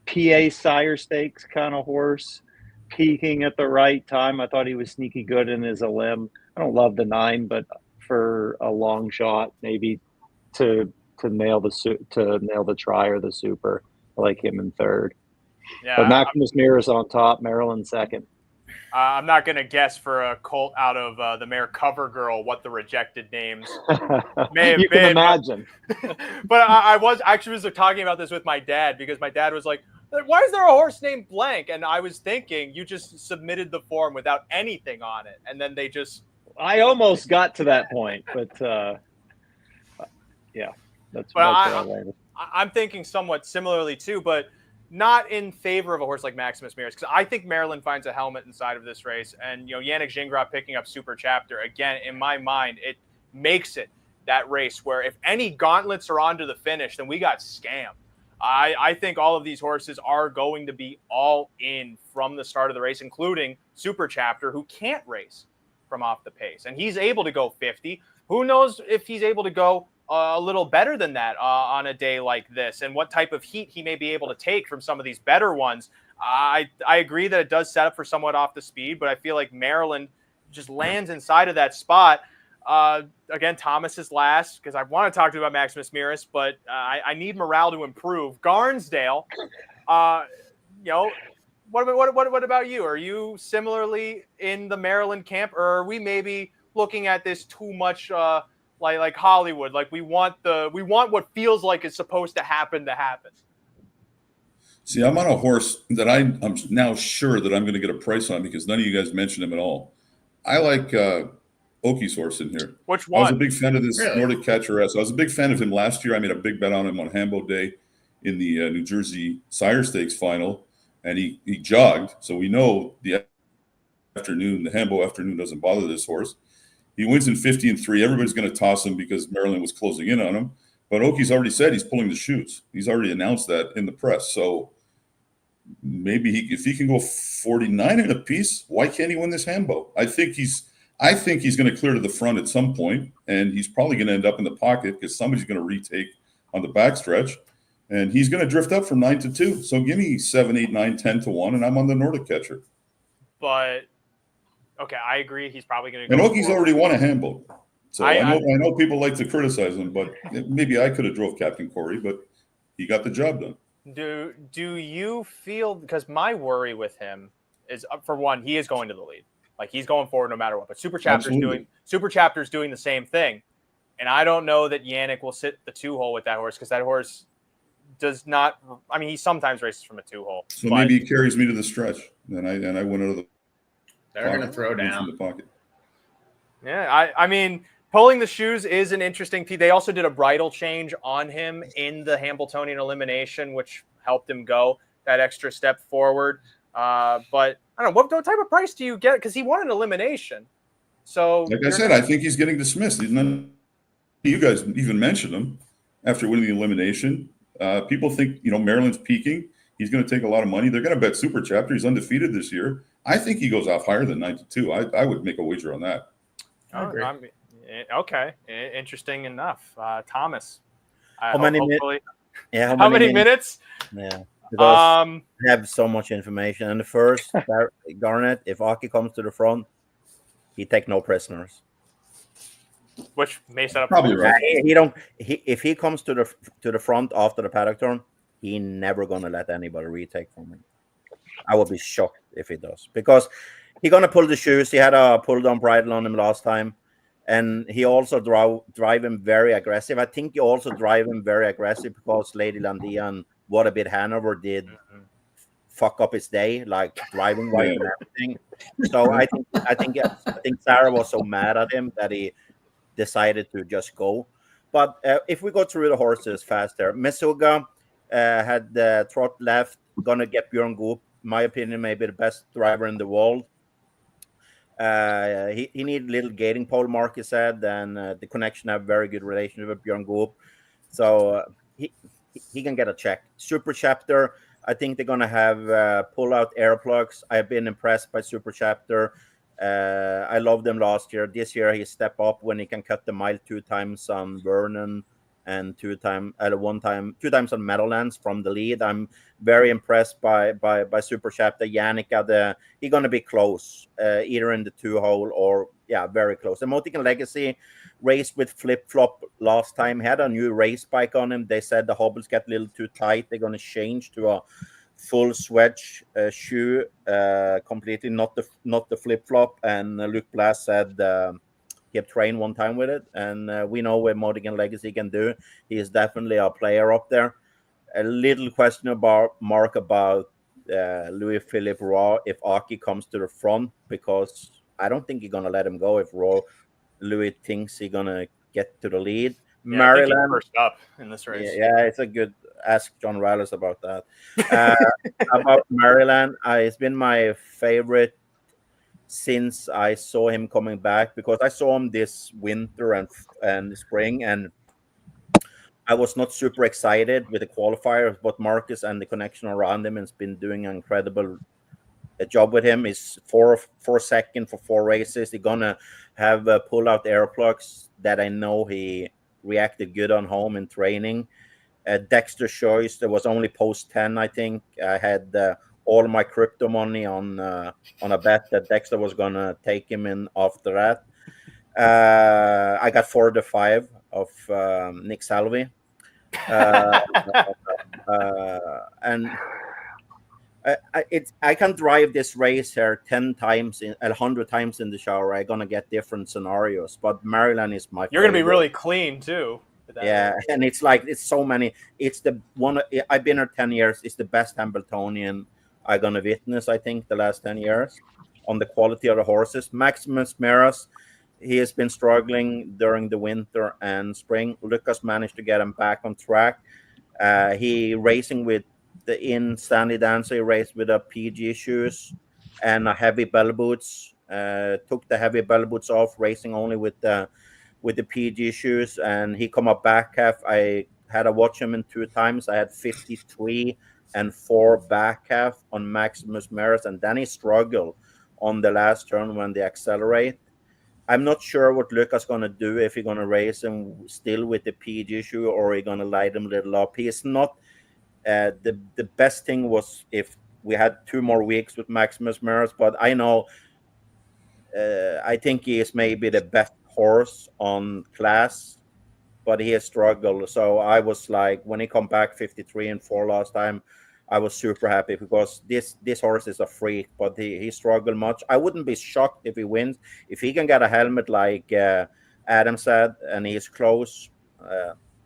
PA Sire Stakes kind of horse, peaking at the right time. I thought he was sneaky good in his limb. I don't love the 9, but for a long shot, maybe to nail the try or the super, I like him in 3rd. Yeah, but Maximus Miras on top, Maryland 2nd. I'm not going to guess for a colt out of the mare Cover Girl what the rejected names may have you been. can imagine. But I was talking about this with my dad, because my dad was like, why is there a horse named Blank? And I was thinking, you just submitted the form without anything on it, and then they just... I almost got to that point, but yeah, that's where I landed. I'm thinking somewhat similarly too, but not in favor of a horse like Maximus Miras, because I think Maryland finds a helmet inside of this race, and Yannick Gingras picking up Super Chapter again. In my mind, it makes it that race where if any gauntlets are on to the finish, then we got scammed. I think all of these horses are going to be all in from the start of the race, including Super Chapter, who can't race from off the pace, and he's able to go 50. Who knows if he's able to go a little better than that on a day like this, and what type of heat he may be able to take from some of these better ones. I agree that it does set up for somewhat off the speed, but I feel like Maryland just lands inside of that spot. Again, Thomas is last because I want to talk to you about Maximus Miras, but I need morale to improve. Garnsdale, what about you? Are you similarly in the Maryland camp, or are we maybe looking at this too much like Hollywood? Like we want what feels like is supposed to happen to happen. See, I'm on a horse that I'm now sure that I'm going to get a price on because none of you guys mentioned him at all. I like Oakie's horse in here. Which I was a one? big fan of this Really? Nordic Catcher S. I was a big fan of him last year. I made a big bet on him on Hambo Day in the New Jersey Sire Stakes final, and he jogged. So we know the Hambo afternoon doesn't bother this horse. He wins in 50-3. Everybody's going to toss him because Maryland was closing in on him. But Oakie's already said he's pulling the shoes. He's already announced that in the press. So maybe if he can go 49 in a piece, why can't he win this Hambo? I think he's going to clear to the front at some point, and he's probably going to end up in the pocket because somebody's going to retake on the backstretch, and he's going to drift up from 9-2. So give me 7, 8, 9, 10-1, and I'm on the Nordic Catcher. But okay, I agree. He's probably going to. And Oakie's already won a Hambo, so I know people like to criticize him, but maybe I could have drove Captain Corey, but he got the job done. Do you feel, because my worry with him is, for one, he is going to the lead. Like, he's going forward no matter what. But Super Chapter's doing the same thing. And I don't know that Yannick will sit the 2-hole with that horse, because that horse does not, I mean, he sometimes races from a 2-hole. So maybe he carries me to the stretch, and I win out of the They're going to throw down. the pocket. Yeah, I mean, pulling the shoes is an interesting piece. They also did a bridle change on him in the Hambletonian elimination, which helped him go that extra step forward. But I don't know, what type of price do you get? Because he won an elimination. So, like I said, I think he's getting dismissed. You guys even mentioned him after winning the elimination. People think, Maryland's peaking. He's going to take a lot of money. They're going to bet Super Chapter. He's undefeated this year. I think he goes off higher than 9-2. I would make a wager on that. I agree. Okay, interesting enough. Thomas, how many minutes? Yeah, how many minutes? Yeah, because I have so much information. And the first, Garnet, if Aki comes to the front, he take no prisoners. Which may set up probably right. If he comes to the front after the paddock turn, he never gonna let anybody retake from him. I would be shocked if he does, because he's gonna pull the shoes. He had a pull down bridle on him last time, and he also drive him very aggressive. I think he also drive him very aggressive because Lady Landia and What a Bit Hanover did fuck up his day, like driving right and everything. So I think Sarah was so mad at him that he decided to just go. But if we go through the horses faster, Mesuga had the trot left, gonna get Björn Goop. My opinion, maybe the best driver in the world. He need little gating pole, Marcus said, and the connection have very good relationship with Björn Goop, so he can get a check. Super Chapter, I think they're gonna have pull out air plugs. I've been impressed by Super Chapter. I loved them last year. This year he step up when he can cut the mile 2 times on Vernon and 2 times on Meadowlands from the lead. I'm very impressed by Super Chapter. Yannick he's gonna be close, either in the 2-hole or very close. Emoticon Legacy raced with flip flop last time. Had a new race bike on him. They said the hobbles get a little too tight. They're gonna change to a full swedge shoe, completely not the flip flop. And Luke Blass said he have trained one time with it, and we know what Emoticon Legacy can do. He is definitely a player up there. A little question about Louis Philippe Raw if Aki comes to the front, because I don't think he's gonna let him go if Louis thinks he's gonna get to the lead. Yeah, Maryland first up in this race. Yeah, it's a good ask John Rallis about that. About Maryland, it's been my favorite since I saw him coming back, because I saw him this winter and spring, and I was not super excited with the qualifiers, but Marcus and the connection around him has been doing an incredible job with him. He's 4 second for 4 races. He's gonna have pull out air plugs that I know he reacted good on home in training. Dexter Choice, there was only post 10, I think. I had all my crypto money on a bet that Dexter was gonna take him in after that. I got 4-5 of Nick Salvi, and I can drive this race here 10 times, 100 times in the shower. I'm gonna get different scenarios, but Maryland is my. You're gonna be really clean too. Yeah, and it's so many. It's the one I've been here 10 years. It's the best Hambletonian I'm gonna witness, I think, the last 10 years on the quality of the horses. Maximus Meras, He has been struggling during the winter and spring. Lucas managed to get him back on track. He racing with in Stanley Dancer. He raced with a PG shoes and a heavy bell boots. Took the heavy bell boots off, racing only with the PG shoes, and he come up back half. I had to watch him in 2 times. I had 53 and 4 back half on Maximus Maris, and then he struggled on the last turn when they accelerate. I'm not sure what Lucas going to do, if he's going to race him still with the PG shoe or he's going to light him a little up. He is not the best thing was if we had 2 more weeks with Maximus Maris, but I know I think he is maybe the best horse on class, but he has struggled. So I was like, when he come back 53 and 4 last time, I was super happy because this horse is a freak, but he struggled much. I wouldn't be shocked if he wins. If he can get a helmet like Adam said, and he's close,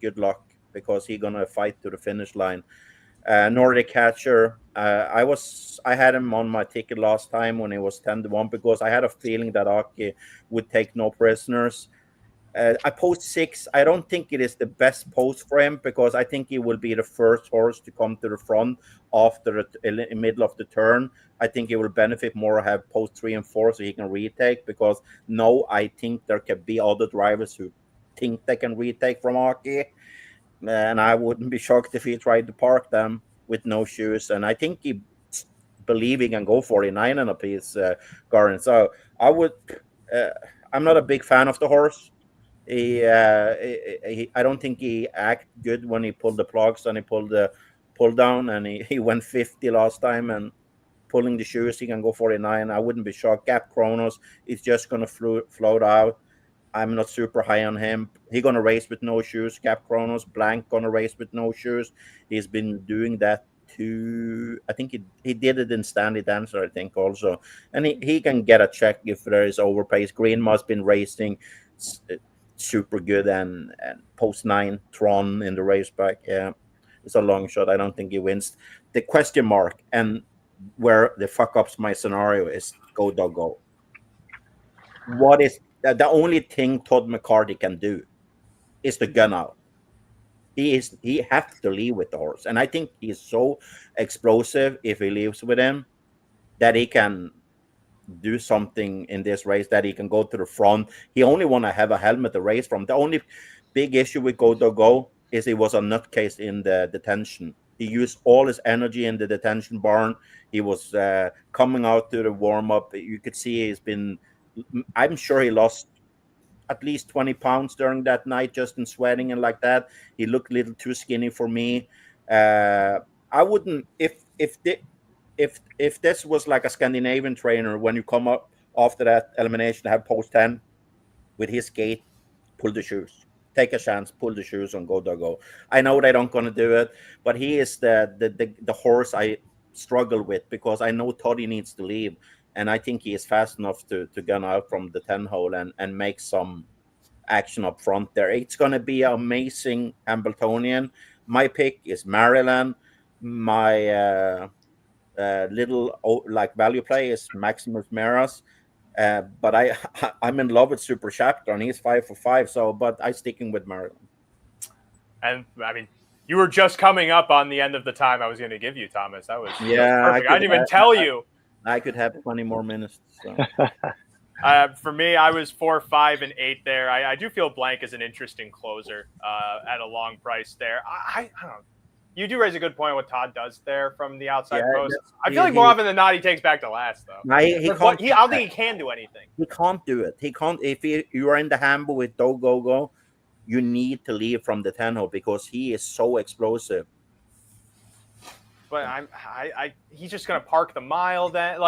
good luck, because he's gonna fight to the finish line. Nordic Catcher, I had him on my ticket last time when he was 10-1 because I had a feeling that Aki would take no prisoners. I post 6. I don't think it is the best post for him because I think he will be the first horse to come to the front after the middle of the turn. I think he will benefit more have post 3 and 4 so he can retake, because I think there can be other drivers who think they can retake from Aki, and I wouldn't be shocked if he tried to park them with no shoes. And I think he believe he can go 49 and a piece, Garnet. So I would. I'm not a big fan of the horse. I don't think he acted good when he pulled the plugs and he pulled the pull down, and he went 50 last time, and pulling the shoes he can go 49. I wouldn't be shocked. Gap Kronos is just going to float out. I'm not super high on him. He's going to race with no shoes. Gap Kronos, Blank going to race with no shoes. He's been doing that too. I think he did it in Stanley Dancer, I think, also. And he can get a check if there is overpace. Green must been racing super good, and post 9 Tron in the race back. Yeah, it's a long shot. I don't think he wins. The question mark and where the fuck ups my scenario is Go Dog Go. What is the only thing Todd McCarthy can do is to gun out. He has to leave with the horse, and I think he's so explosive if he leaves with him that he can do something in this race, that he can go to the front. He only want to have a helmet to race from. The only big issue with Go Dog Go is he was a nutcase in the detention. He used all his energy in the detention barn. He was coming out to the warm-up. You could see I'm sure he lost at least 20 pounds during that night just in sweating and like that. He looked a little too skinny for me. I wouldn't, if this was like a Scandinavian trainer, when you come up after that elimination, have post 10 with his gait, pull the shoes, take a chance, pull the shoes on Go Dog Go. I know they don't gonna do it, but he is the horse I struggle with, because I know Toddy needs to leave, and I think he is fast enough to gun out from the 10 hole and make some action up front there. It's gonna be amazing Hambletonian. My pick is Maryland. My little like value play is Maximus Maris, but I'm in love with Super Chapter, and he's 5 for 5. So, but I'm sticking with Maryland. And I mean, you were just coming up on the end of the time I was going to give you, Thomas. That was perfect. I didn't even tell you. I could have 20 more minutes. So. For me, I was 4, 5, and 8 there. I do feel Blank is an interesting closer at a long price there. I don't know. You do raise a good point what Todd does there from the outside post. I feel like more often than not he takes back to last, though. I don't think he can do anything. He can't do it. He can't. If you are in the Hamble with Go Go, you need to leave from the 10 hole because he is so explosive. But he's just going to park the mile then.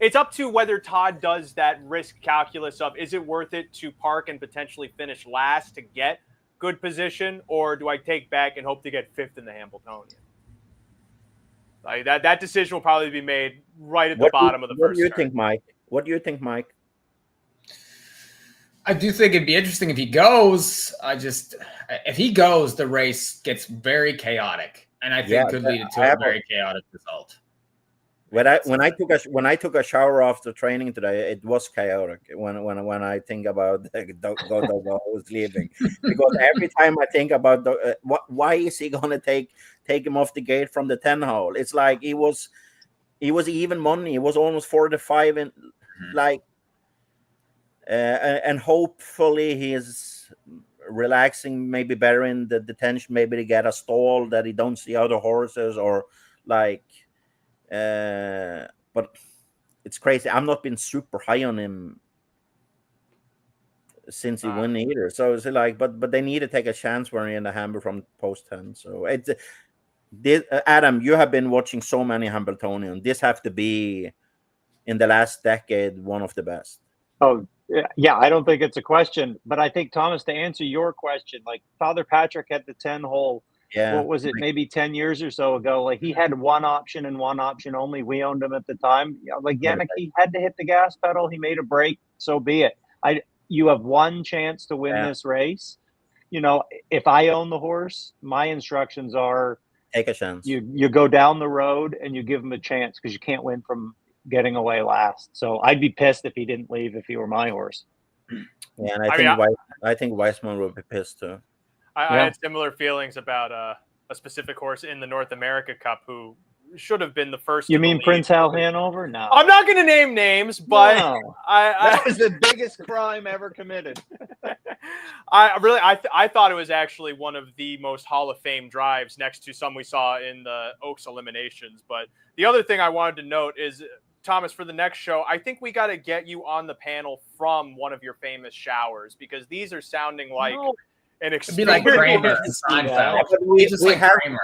It's up to whether Todd does that risk calculus of, is it worth it to park and potentially finish last to get good position, or do I take back and hope to get 5th in the Hambletonian? That decision will probably be made right at the bottom of the first. What do you think, Mike? What do you think, Mike? I do think it'd be interesting if he goes. If he goes, the race gets very chaotic, and I think could lead to a very chaotic result. When I took a shower after training today, it was chaotic. When I think about Cotolo who's leaving, because every time I think about why is he gonna take him off the gate from the 10 hole? It's like he was even money. It was almost 45 and like, and hopefully he's relaxing, maybe better in the detention, maybe to get a stall that he don't see other horses or like. But it's crazy. I've not been super high on him since he won either. So it's like, but they need to take a chance when you're in the Hamble from post 10. So it's Adam, you have been watching so many Hambletonian. This have to be in the last decade one of the best. Oh yeah, I don't think it's a question. But I think, Thomas, to answer your question, like Father Patrick had the 10 hole. Yeah. What was it? Maybe 10 years or so ago. Like he had one option and one option only. We owned him at the time. Like Mikee had to hit the gas pedal. He made a break. So be it. You have one chance to win this race. You know, if I own the horse, my instructions are take a chance. You go down the road and you give him a chance because you can't win from getting away last. So I'd be pissed if he didn't leave if he were my horse. Yeah, and I think Weissman would be pissed too. I had similar feelings about a specific horse in the North America Cup who should have been the first. You mean Prince Hal Hanover? No. I'm not going to name names, but that was the biggest crime ever committed. I thought it was actually one of the most Hall of Fame drives next to some we saw in the Oaks eliminations. But the other thing I wanted to note is, Thomas, for the next show, I think we got to get you on the panel from one of your famous showers because these are sounding like an experience. It'd be like Kramer and Seinfeld.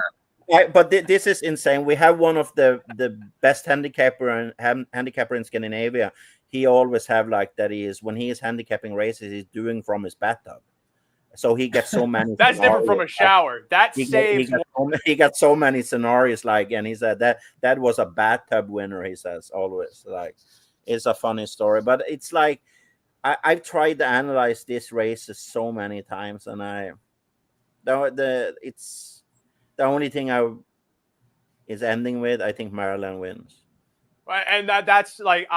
But this is insane. We have one of the best handicapper in Scandinavia. He always have like that. When he is handicapping races, he's doing from his bathtub. So he gets so many. That's different from a shower. He got so many scenarios. Like, and he said that was a bathtub winner. He says always like it's a funny story, but it's like I've tried to analyze these races so many times, and it's the only thing is ending with. I think Maryland wins, and that's like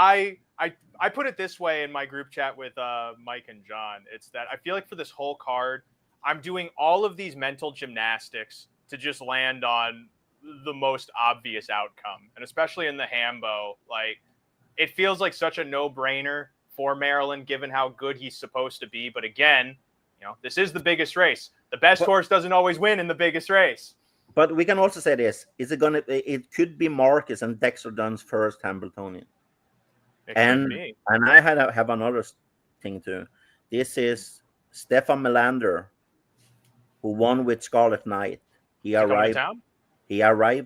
I put it this way in my group chat with Mike and John. It's that I feel like for this whole card, I'm doing all of these mental gymnastics to just land on the most obvious outcome, and especially in the Hambo, like it feels like such a no-brainer for Maryland, given how good he's supposed to be. But again, this is the biggest race. The best horse doesn't always win in the biggest race. But we can also say this: it could be Marcus and Dexter Dunn's first Hambletonian. And I have another thing too. This is Stefan Melander, who won with Scarlet Knight. He arrived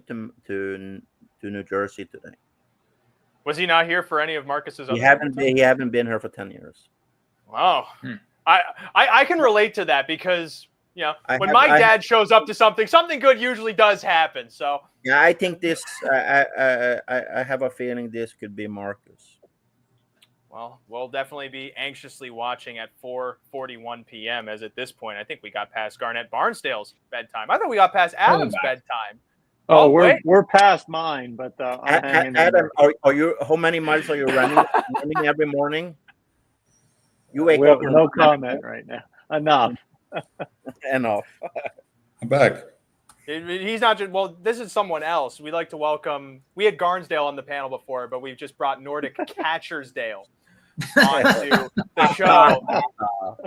to New Jersey today. Was he not here for any of Marcus's? He haven't been here for 10 years. Wow. I can relate to that because when my dad shows up to something good usually does happen. So yeah, I think this. I have a feeling this could be Marcus. Well, we'll definitely be anxiously watching at 4:41 p.m. as at this point, I think we got past Garnet Barnsdale's bedtime. I thought we got past Adam's bedtime. Oh, we're past mine, but I'm hanging Adam, are you? How many miles are you running every morning? You wake up. No comment right now. Enough. Enough. I'm back. He's not just, well, this is someone else. We'd like to welcome, we had Garnsdale on the panel before, but we've just brought Nordic Catchersdale onto the show.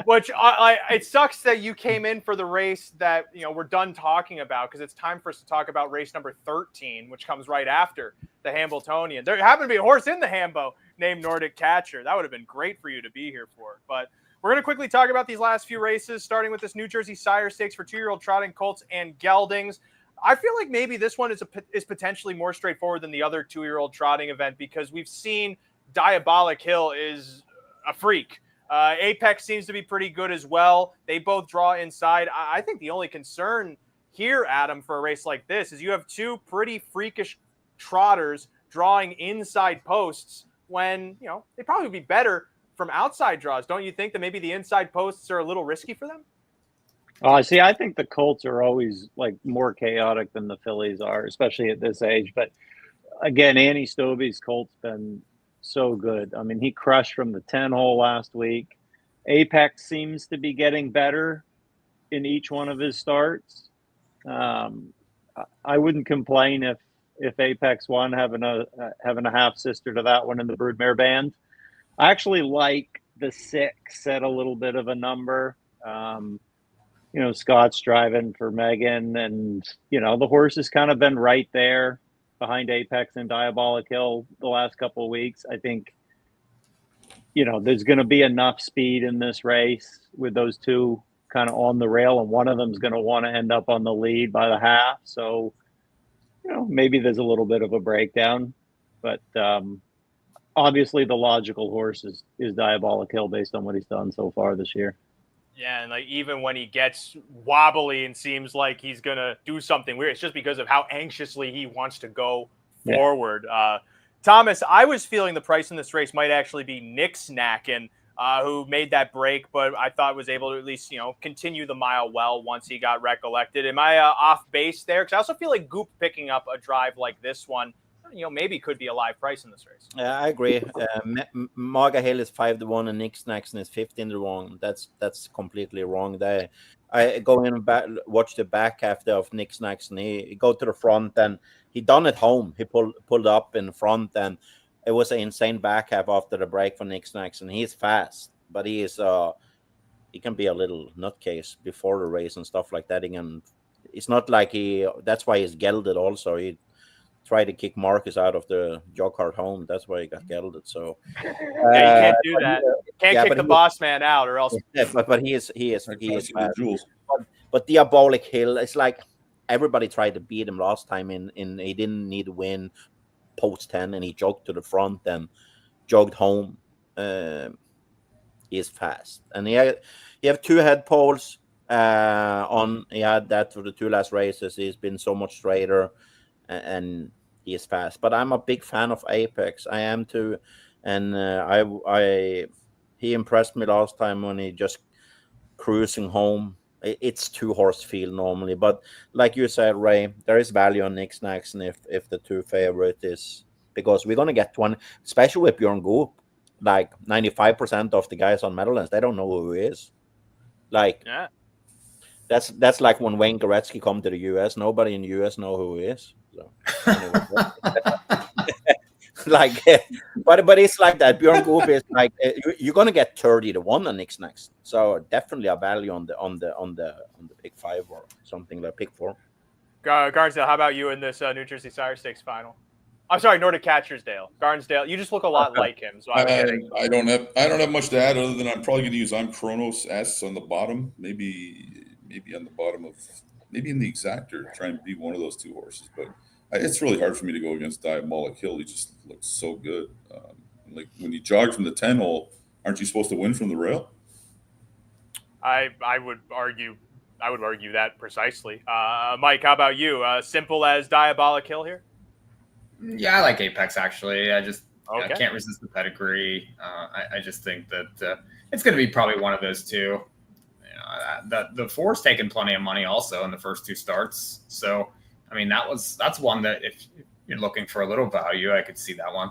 Which it sucks that you came in for the race that we're done talking about, because it's time for us to talk about race number 13, which comes right after the Hambletonian. There happened to be a horse in the Hambo named Nordic Catcher. That would have been great for you to be here for. But we're going to quickly talk about these last few races, starting with this New Jersey Sire Stakes for 2-year-old trotting colts and geldings. I feel like maybe this one is potentially more straightforward than the other 2-year-old trotting event, because we've seen Diabolic Hill is a freak. Apex seems to be pretty good as well. They both draw inside. I think the only concern here, Adam, for a race like this is you have two pretty freakish trotters drawing inside posts when, they probably would be better from outside draws. Don't you think that maybe the inside posts are a little risky for them? See, I think the colts are always like more chaotic than the fillies are, especially at this age. But again, Annie Stobie's colt's been so good. I mean, he crushed from the 10 hole last week. Apex seems to be getting better in each one of his starts. I wouldn't complain if Apex won, having a half sister to that one in the Broodmare band. I actually like the 6 at a little bit of a number. Scott's driving for Megan, and the horse has kind of been right there behind Apex and Diabolic Hill the last couple of weeks. I think there's going to be enough speed in this race with those two kind of on the rail, and one of them's going to want to end up on the lead by the half. So maybe there's a little bit of a breakdown, but obviously the logical horse is Diabolic Hill based on what he's done so far this year. Yeah, and like even when he gets wobbly and seems like he's gonna do something weird, it's just because of how anxiously he wants to go forward. Thomas, I was feeling the price in this race might actually be Nick Snacken, who made that break, but I thought was able to at least continue the mile well once he got recollected. Am I off base there? Because I also feel like Goop picking up a drive like this one, maybe could be a live price in this race. Yeah, I agree. Marga Hill is 5-1 and Nick Snackson is 15-1. That's completely wrong. I go in and watch the back half of Nick Snackson. He go to the front and he done it home. He pulled up in front, and it was an insane back half after the break for Nick Snackson. He's fast, but he can be a little nutcase before the race and stuff like that. It's not like that's why he's gelded also. He tried to kick Marcus out of the jog cart home. That's why he got gelded. So you can't do that. Can't kick the boss man out, or else. Yeah, but he is fast. But Diabolic Hill, it's like everybody tried to beat him last time in he didn't need to win post 10, and he jogged to the front and jogged home. He is fast, and he have 2 head poles he had that for the 2 last races. He's been so much straighter, and he is fast. But I'm a big fan of Apex. I am too, and he impressed me last time when he just cruising home. It's 2-horse field normally, but like you said, Ray, there is value on Nick Snackson if the 2 favorite is, because we're gonna get one, especially with Bjorn Goop. Like 95% of the guys on Meadowlands, they don't know who he is. That's like when Wayne Gretzky come to the US. Nobody in the US know who he is. So, but it's like that. Bjorn Goop is like you're gonna get 30-1 on Nick Snackson. So definitely a value on the pick 5 or something like pick 4. Barnsdale, how about you in this New Jersey Sire Stakes final? I'm sorry, Nordic Catchersdale. Barnsdale, you just look a lot like him. So I don't have much to add other than I'm probably going to use I'm Kronos S on the bottom, maybe on the bottom of maybe in the exactor, try and beat one of those 2 horses. But it's really hard for me to go against Diabolic Hill. He just looks so good. Like when you jog from the 10 hole, aren't you supposed to win from the rail? I would argue that precisely. Mike, how about you? Simple as Diabolic Hill here? Yeah, I like Apex actually. I can't resist the pedigree. I just think that it's going to be probably one of those 2. The 4's taken plenty of money also in the first 2 starts. So, I mean, that's one that if you're looking for a little value, I could see that one.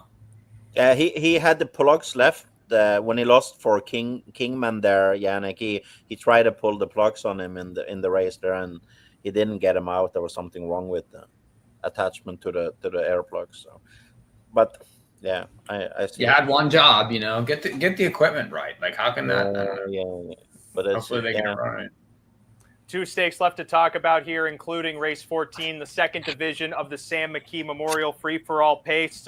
Yeah, he had the plugs left when he lost for Kingman there. Yannick, he tried to pull the plugs on him in the race there, and he didn't get him out. There was something wrong with the attachment to the air plugs. So, but yeah, I see. You had one job, get the equipment right. Like, how can that? Yeah. But hopefully they get it right. 2 stakes left to talk about here, including race 14, the 2nd division of the Sam McKee Memorial Free-for-All Pace.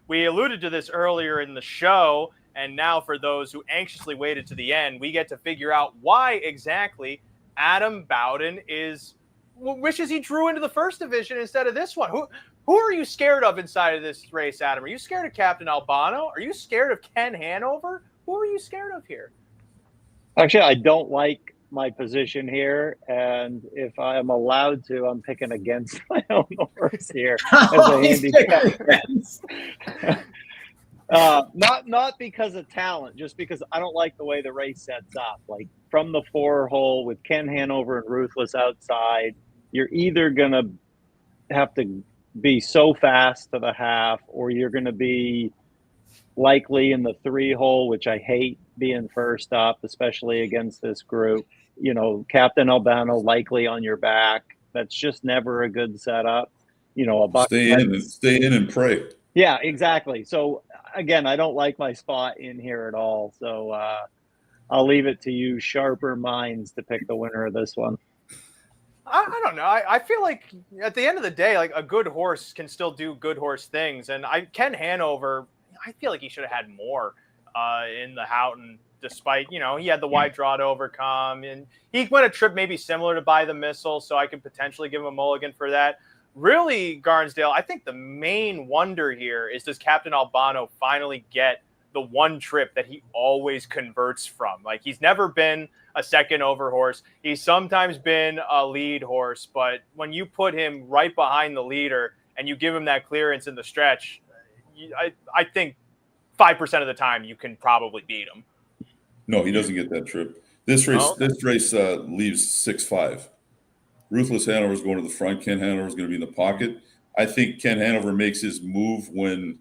We alluded to this earlier in the show, and now for those who anxiously waited to the end, we get to figure out why exactly Adam Bowden wishes he drew into the 1st division instead of this one. Who are you scared of inside of this race, Adam? Are you scared of Captain Albano? Are you scared of Ken Hanover? Who are you scared of here? Actually, I don't like my position here, and if I am allowed to, I'm picking against my own horse here as a handicap. Not because of talent, just because I don't like the way the race sets up. Like from the 4 hole with Ken Hanover and Ruthless outside, you're either gonna have to be so fast to the half, or you're going to be likely in the 3-hole, which I hate being first up, especially against this group. You know, Captain Albano likely on your back. That's just never a good setup. You know, stay in and pray. Yeah, exactly. So again, I don't like my spot in here at all. So I'll leave it to you, sharper minds, to pick the winner of this one. I don't know. I feel like at the end of the day, like a good horse can still do good horse things. And Ken Hanover, I feel like he should have had more in the Houghton, despite, you know, he had the wide draw to overcome. And he went a trip maybe similar to By the Missile, so I could potentially give him a mulligan for that. Really, Barnsdale, I think the main wonder here is, does Captain Albano finally get the one trip that he always converts from? Like, he's never been a second over horse. He's sometimes been a lead horse, but when you put him right behind the leader and you give him that clearance in the stretch, I think 5% of the time you can probably beat him. No, he doesn't get that trip. This race, leaves 6-5. Ruthless Hanover is going to the front. Ken Hanover is going to be in the pocket. I think Ken Hanover makes his move when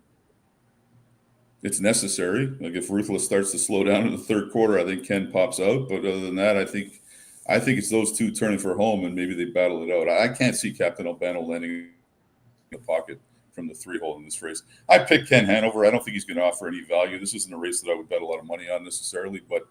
it's necessary. Like if Ruthless starts to slow down in the third quarter, I think Ken pops out. But other than that, I think it's those two turning for home, and maybe they battle it out. I can't see Captain Albano landing in the pocket from the 3-hole in this race. I picked Ken Hanover. I don't think he's going to offer any value. This isn't a race that I would bet a lot of money on necessarily, but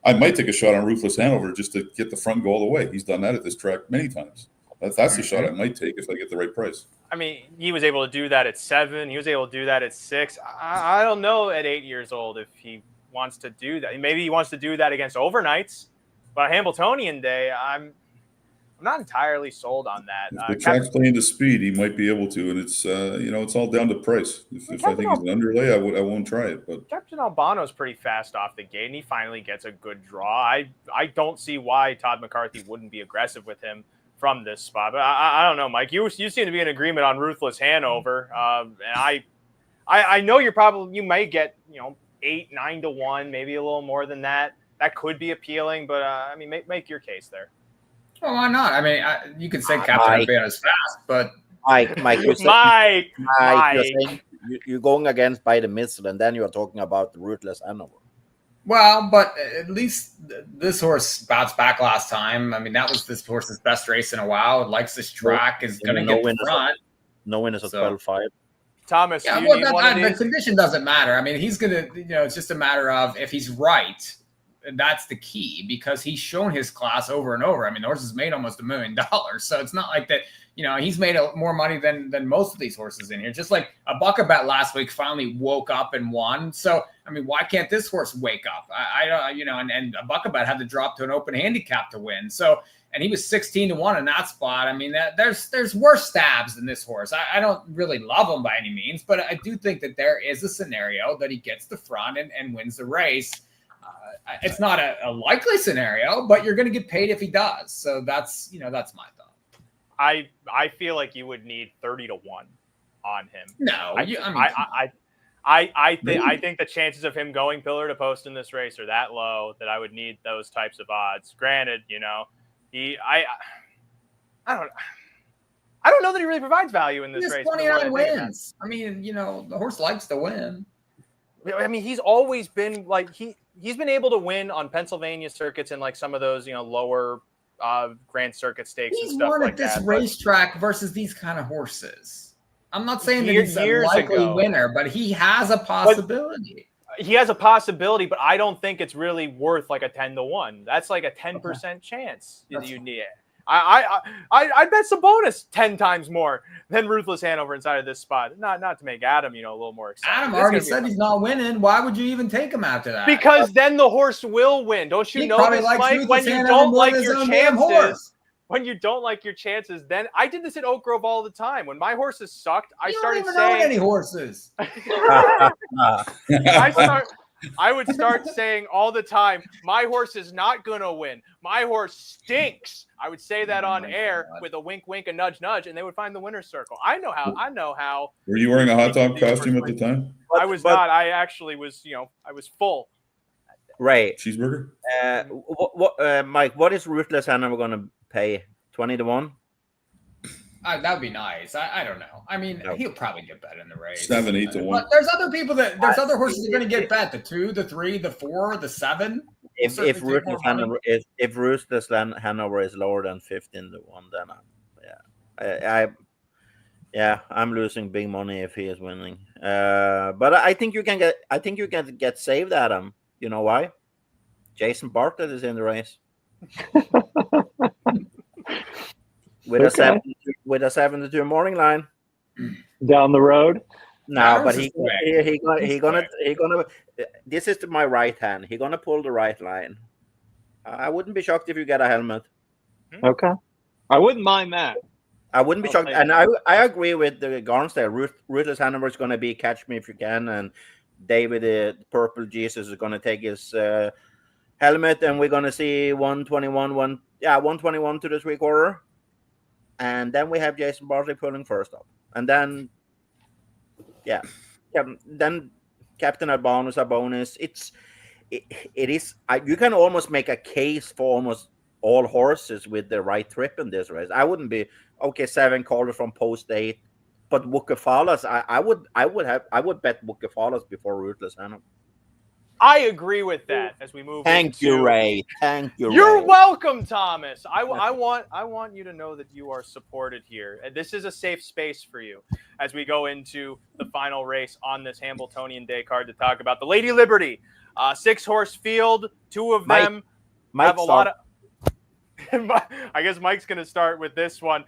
I might take a shot on Ruthless Hanover just to get the front goal away. He's done that at this track many times. That's the shot I might take if I get the right price. I mean, he was able to do that at 7. He was able to do that at 6. I don't know at 8 years old if he wants to do that. Maybe he wants to do that against overnights, but Hambletonian Day, I'm not entirely sold on that. If the track's playing to speed, he might be able to, and it's it's all down to price. If I think he's an underlay, I won't try it. But Captain Albano's pretty fast off the gate, and he finally gets a good draw. I don't see why Todd McCarthy wouldn't be aggressive with him from this spot. But I don't know, Mike. You seem to be in agreement on Ruthless Hanover, and I know you may get 8, 9 to 1, maybe a little more than that. That could be appealing, but I mean, make your case there. Well, why not? I mean, you could say Captain Albano's fast, but Mike, you're going against By the Missile, and then you're talking about the Ruthless Hanover. Well, but at least this horse bounced back last time. I mean, that was this horse's best race in a while. It likes this track, is going to get the front. No winners at 12-5. Thomas, yeah, the condition doesn't matter. I mean, he's going to, it's just a matter of if he's right. And that's the key, because he's shown his class over and over. I mean, the horse has made almost $1 million. So it's not like that, he's mmade more money than most of these horses in here. Just like a Buckabet last week finally woke up and won. So, I mean, why can't this horse wake up? I don't, and a Buckabet had to drop to an open handicap to win. So, and he was 16 to 1 in that spot. I mean, there's worse stabs than this horse. I don't really love him by any means, but I do think that there is a scenario that he gets the front and wins the race. It's not a likely scenario, but you're going to get paid if he does. So that's my thought. I feel like you would need 30 to 1 on him. No, I think the chances of him going pillar to post in this race are that low that I would need those types of odds. Granted, I don't know that he really provides value in this race. 29 wins. I mean, the horse likes to win. I mean, he's always been like he's been able to win on Pennsylvania circuits and like some of those lower Grand Circuit stakes and stuff like that. He's won at this racetrack versus these kind of horses. I'm not saying that he's a likely winner, but he has a possibility. He has a possibility, but I don't think it's really worth like a 10 to 1. That's like a 10% chance you need. I'd bet some bonus 10 times more than Ruthless Hanover inside of this spot. Not to make Adam, a little more excited. Adam already said he's not winning. Why would you even take him after that? Because then the horse will win. Don't you know this, Mike? When you don't like your chances, then I did this at Oak Grove all the time. When my horses sucked, I started saying any horses. I would start saying all the time, my horse is not going to win. My horse stinks. I would say that on air with a wink, wink, a nudge, nudge, and they would find the winner's circle. I know how. Were you wearing a hot dog costume at the time? I was not. I actually was, I was full. Right. Cheeseburger? Mike, what is Ruthless Hanover going to pay? 20 to 1? That would be nice. I don't know. I mean, he'll probably get bet in the race. 7, 8 to 1. But there's other people there's other horses that are going to get bet. The 2, the 3, the 4, the 7. If Ruthless Hanover is lower than 15 to 1, then I'm losing big money if he is winning. But I think you can get saved, Adam. You know why? Jason Bartlett is in the race. With a 7-2 morning line down the road. No, but he gonna. This is my right hand. He gonna pull the right line. I wouldn't be shocked if you get a helmet. Okay, I wouldn't mind that. I wouldn't be shocked, and I agree with the Garnsdale. Ruthless Hanover is gonna be catch me if you can, and David Purple Jesus is gonna take his helmet, and we're gonna see 121 to the 3/4. And then we have Jason Bartlett pulling first up. And then, then Captain at bonus, a bonus. It is. You can almost make a case for almost all horses with the right trip in this race. I wouldn't be, 7 callers from post 8. But Wukefalas, I would bet Wukefalas before Ruthless Hanover. I agree with that as we move. Thank you, Ray. You're welcome, Thomas. I want you to know that you are supported here. And this is a safe space for you as we go into the final race on this Hambletonian Day card to talk about the Lady Liberty, 6-horse field. 2 of them have a lot of. I guess Mike's going to start with this one.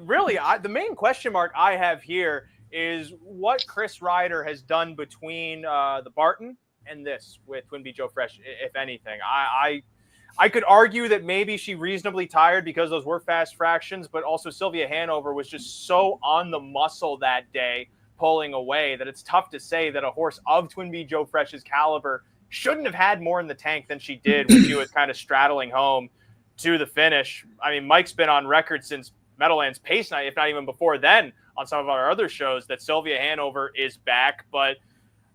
Really, the main question mark I have here is what Chris Ryder has done between the Barton and this with Twinbee Joe Fresh, if anything. I could argue that maybe she reasonably tired because those were fast fractions, but also Sylvia Hanover was just so on the muscle that day pulling away that it's tough to say that a horse of Twinbee Joe Fresh's caliber shouldn't have had more in the tank than she did when she was kind of straddling home to the finish. I mean, Mike's been on record since Meadowlands Pace Night, if not even before then, on some of our other shows, that Sylvia Hanover is back, but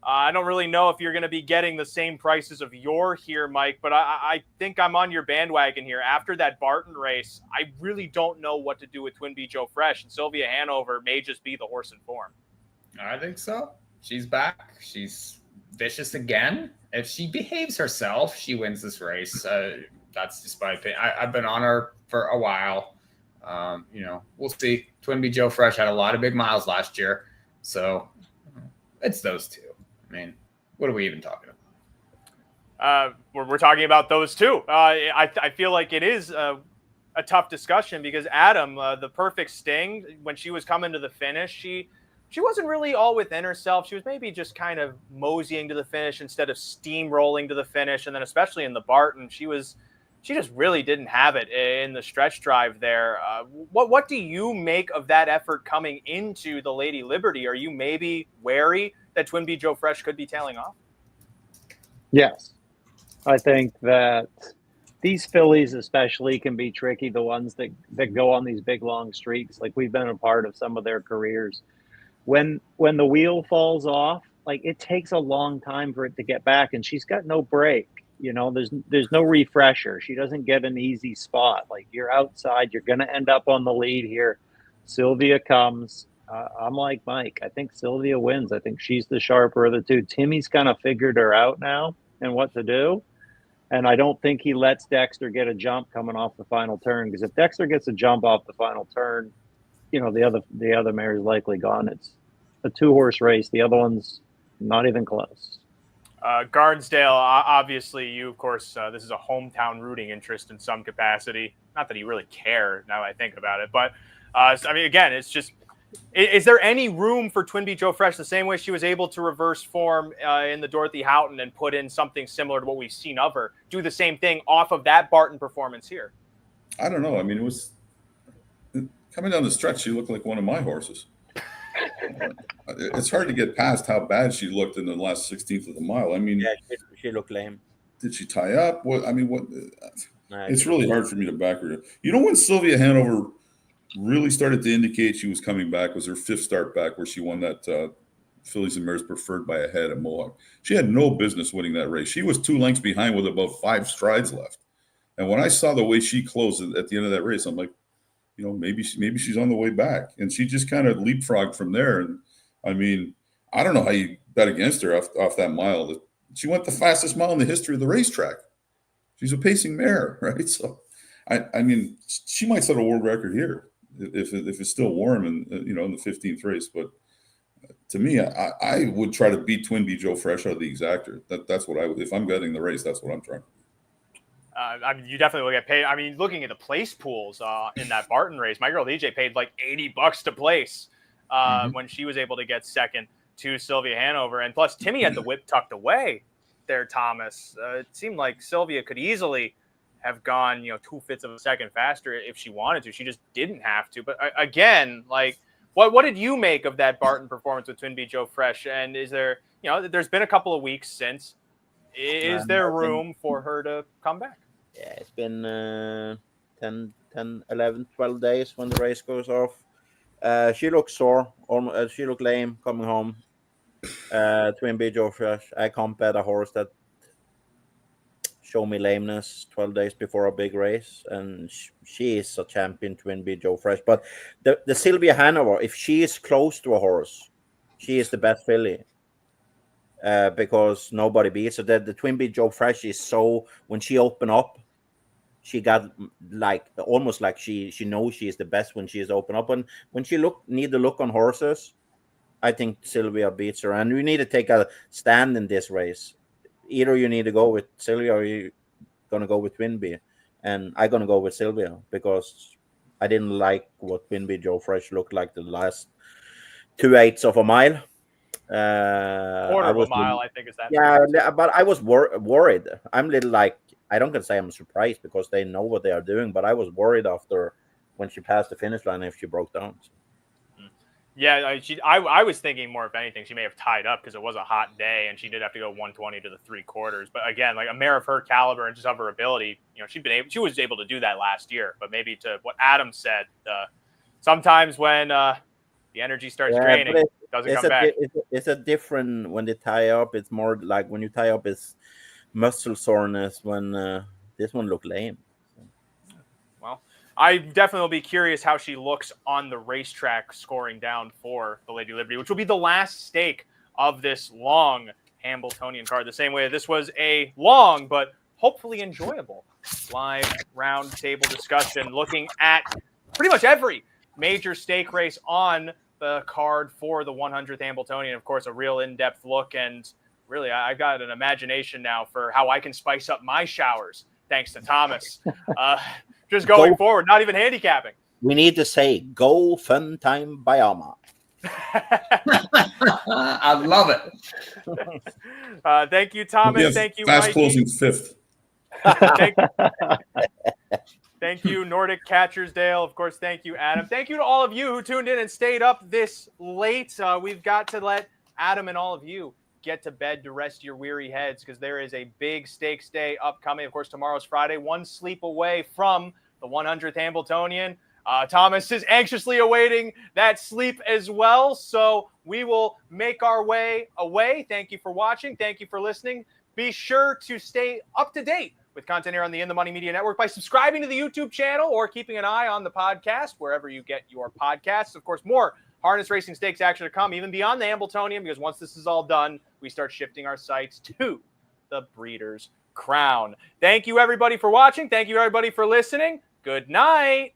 I don't really know if you're going to be getting the same prices of yore here, Mike, but I think I'm on your bandwagon here. After that Barton race, I really don't know what to do with Twinbee Joe Fresh, and Sylvia Hanover may just be the horse in form. I think so. She's back. She's vicious again. If she behaves herself, she wins this race. That's just my opinion. I've been on her for a while. We'll see. Twinbee Joe Fresh had a lot of big miles last year, so it's those two. I mean, what are we even talking about? We're talking about those two. I feel like it is a tough discussion because Adam, the perfect sting, when she was coming to the finish, she wasn't really all within herself. She was maybe just kind of moseying to the finish instead of steamrolling to the finish. And then especially in the Barton, she just really didn't have it in the stretch drive there. What do you make of that effort coming into the Lady Liberty? Are you maybe wary that Twinbee Joe Fresh could be tailing off? Yes. I think that these fillies especially can be tricky, the ones that go on these big long streaks. Like, we've been a part of some of their careers. When the wheel falls off, like, it takes a long time for it to get back, and she's got no break. There's no refresher. She doesn't get an easy spot. Like, you're outside, you're going to end up on the lead here. Sylvia comes. I'm like Mike. I think Sylvia wins. I think she's the sharper of the two. Timmy's kind of figured her out now and what to do. And I don't think he lets Dexter get a jump coming off the final turn, because if Dexter gets a jump off the final turn, the other mare is likely gone. It's a 2-horse race. The other one's not even close. Garnsdale, obviously, you, of course, this is a hometown rooting interest in some capacity. Not that you really care now that I think about it. But, again, it's just, is there any room for Twinbee Joe Fresh, the same way she was able to reverse form in the Dorothy Houghton and put in something similar to what we've seen of her, do the same thing off of that Barton performance here? I don't know. I mean, it was coming down the stretch, she looked like one of my horses. It's hard to get past how bad she looked in the last 16th of the mile. I mean, she looked lame. Did she tie up? It's really hard for me to back her. When Sylvia Hanover really started to indicate she was coming back was her 5th start back, where she won that Fillies and Mares Preferred by a head at Mohawk. She had no business winning that race. She was 2 lengths behind with about 5 strides left. And when I saw the way she closed at the end of that race, I'm like, maybe she's on the way back. And she just kind of leapfrogged from there. And I mean, I don't know how you bet against her off that mile. She went the fastest mile in the history of the racetrack. She's a pacing mare, right? So, I mean, she might set a world record here if it's still warm and in the 15th race. But to me, I would try to beat Twin B Joe Fresh out of the exactor. That's what if I'm betting the race, that's what I'm trying. I mean, you definitely will get paid. I mean, looking at the place pools in that Barton race, my girl DJ paid like $80 to place when she was able to get second to Sylvia Hanover. And plus, Timmy had the whip tucked away there, Thomas. It seemed like Sylvia could easily have gone, 2/5 of a second faster if she wanted to. She just didn't have to. But again, like, what did you make of that Barton performance with Twin B Joe Fresh? And is there, there's been a couple of weeks since. Is there room for her to come back? Yeah, it's been 10, 11, 12 days when the race goes off. She looked sore. She looked lame coming home. Twin B Joe Fresh. I can't bet a horse that show me lameness 12 days before a big race. And she is a champion, Twin B Joe Fresh. But the Sylvia Hanover, if she is close to a horse, she is the best filly. Because nobody beats her. The Twin B Joe Fresh is so, when she open up, she got almost like she knows she is the best when she is open up. And when she need to look on horses, I think Sylvia beats her. And we need to take a stand in this race. Either you need to go with Sylvia or you're going to go with Twin B. And I'm going to go with Sylvia because I didn't like what Twin B Joe Fresh looked like the last 2/8 of a mile. Quarter of a mile, I think is that. Yeah, but I was worried. I'm little like, I don't gonna say I'm surprised because they know what they are doing, but I was worried after when she passed the finish line if she broke down. Yeah, I was thinking more, if anything, she may have tied up because it was a hot day and she did have to go 120 to the 3/4. But again, like a mare of her caliber and just of her ability, she was able to do that last year. But maybe to what Adam said, sometimes when the energy starts draining, it doesn't come back. It's a different when they tie up. It's more like when you tie up, it's muscle soreness. When this one looked lame. Well, I definitely will be curious how she looks on the racetrack scoring down for the Lady Liberty, which will be the last stake of this long Hambletonian card. The same way this was a long but hopefully enjoyable live round table discussion looking at pretty much every major stake race on the card for the 100th Hambletonian. Of course, a real in-depth look, and really, I've got an imagination now for how I can spice up my showers, thanks to Thomas. Just going forward, not even handicapping. We need to say, go fun time Bayama. I love it. Thank you, Thomas. Thank you, fast Mikee. Closing fifth. Thank you, Nordic Catchersdale. Of course, thank you, Adam. Thank you to all of you who tuned in and stayed up this late. We've got to let Adam and all of you get to bed to rest your weary heads because there is a big stakes day upcoming. Of course, tomorrow's Friday, one sleep away from the 100th Hambletonian. Thomas is anxiously awaiting that sleep as well. So we will make our way away. Thank you for watching. Thank you for listening. Be sure to stay up to date with content here on the In the Money Media Network by subscribing to the YouTube channel or keeping an eye on the podcast wherever you get your podcasts. Of course, more harness racing stakes action to come, even beyond the Hambletonian, because once this is all done, we start shifting our sights to the Breeders' Crown. Thank you, everybody, for watching. Thank you, everybody, for listening. Good night.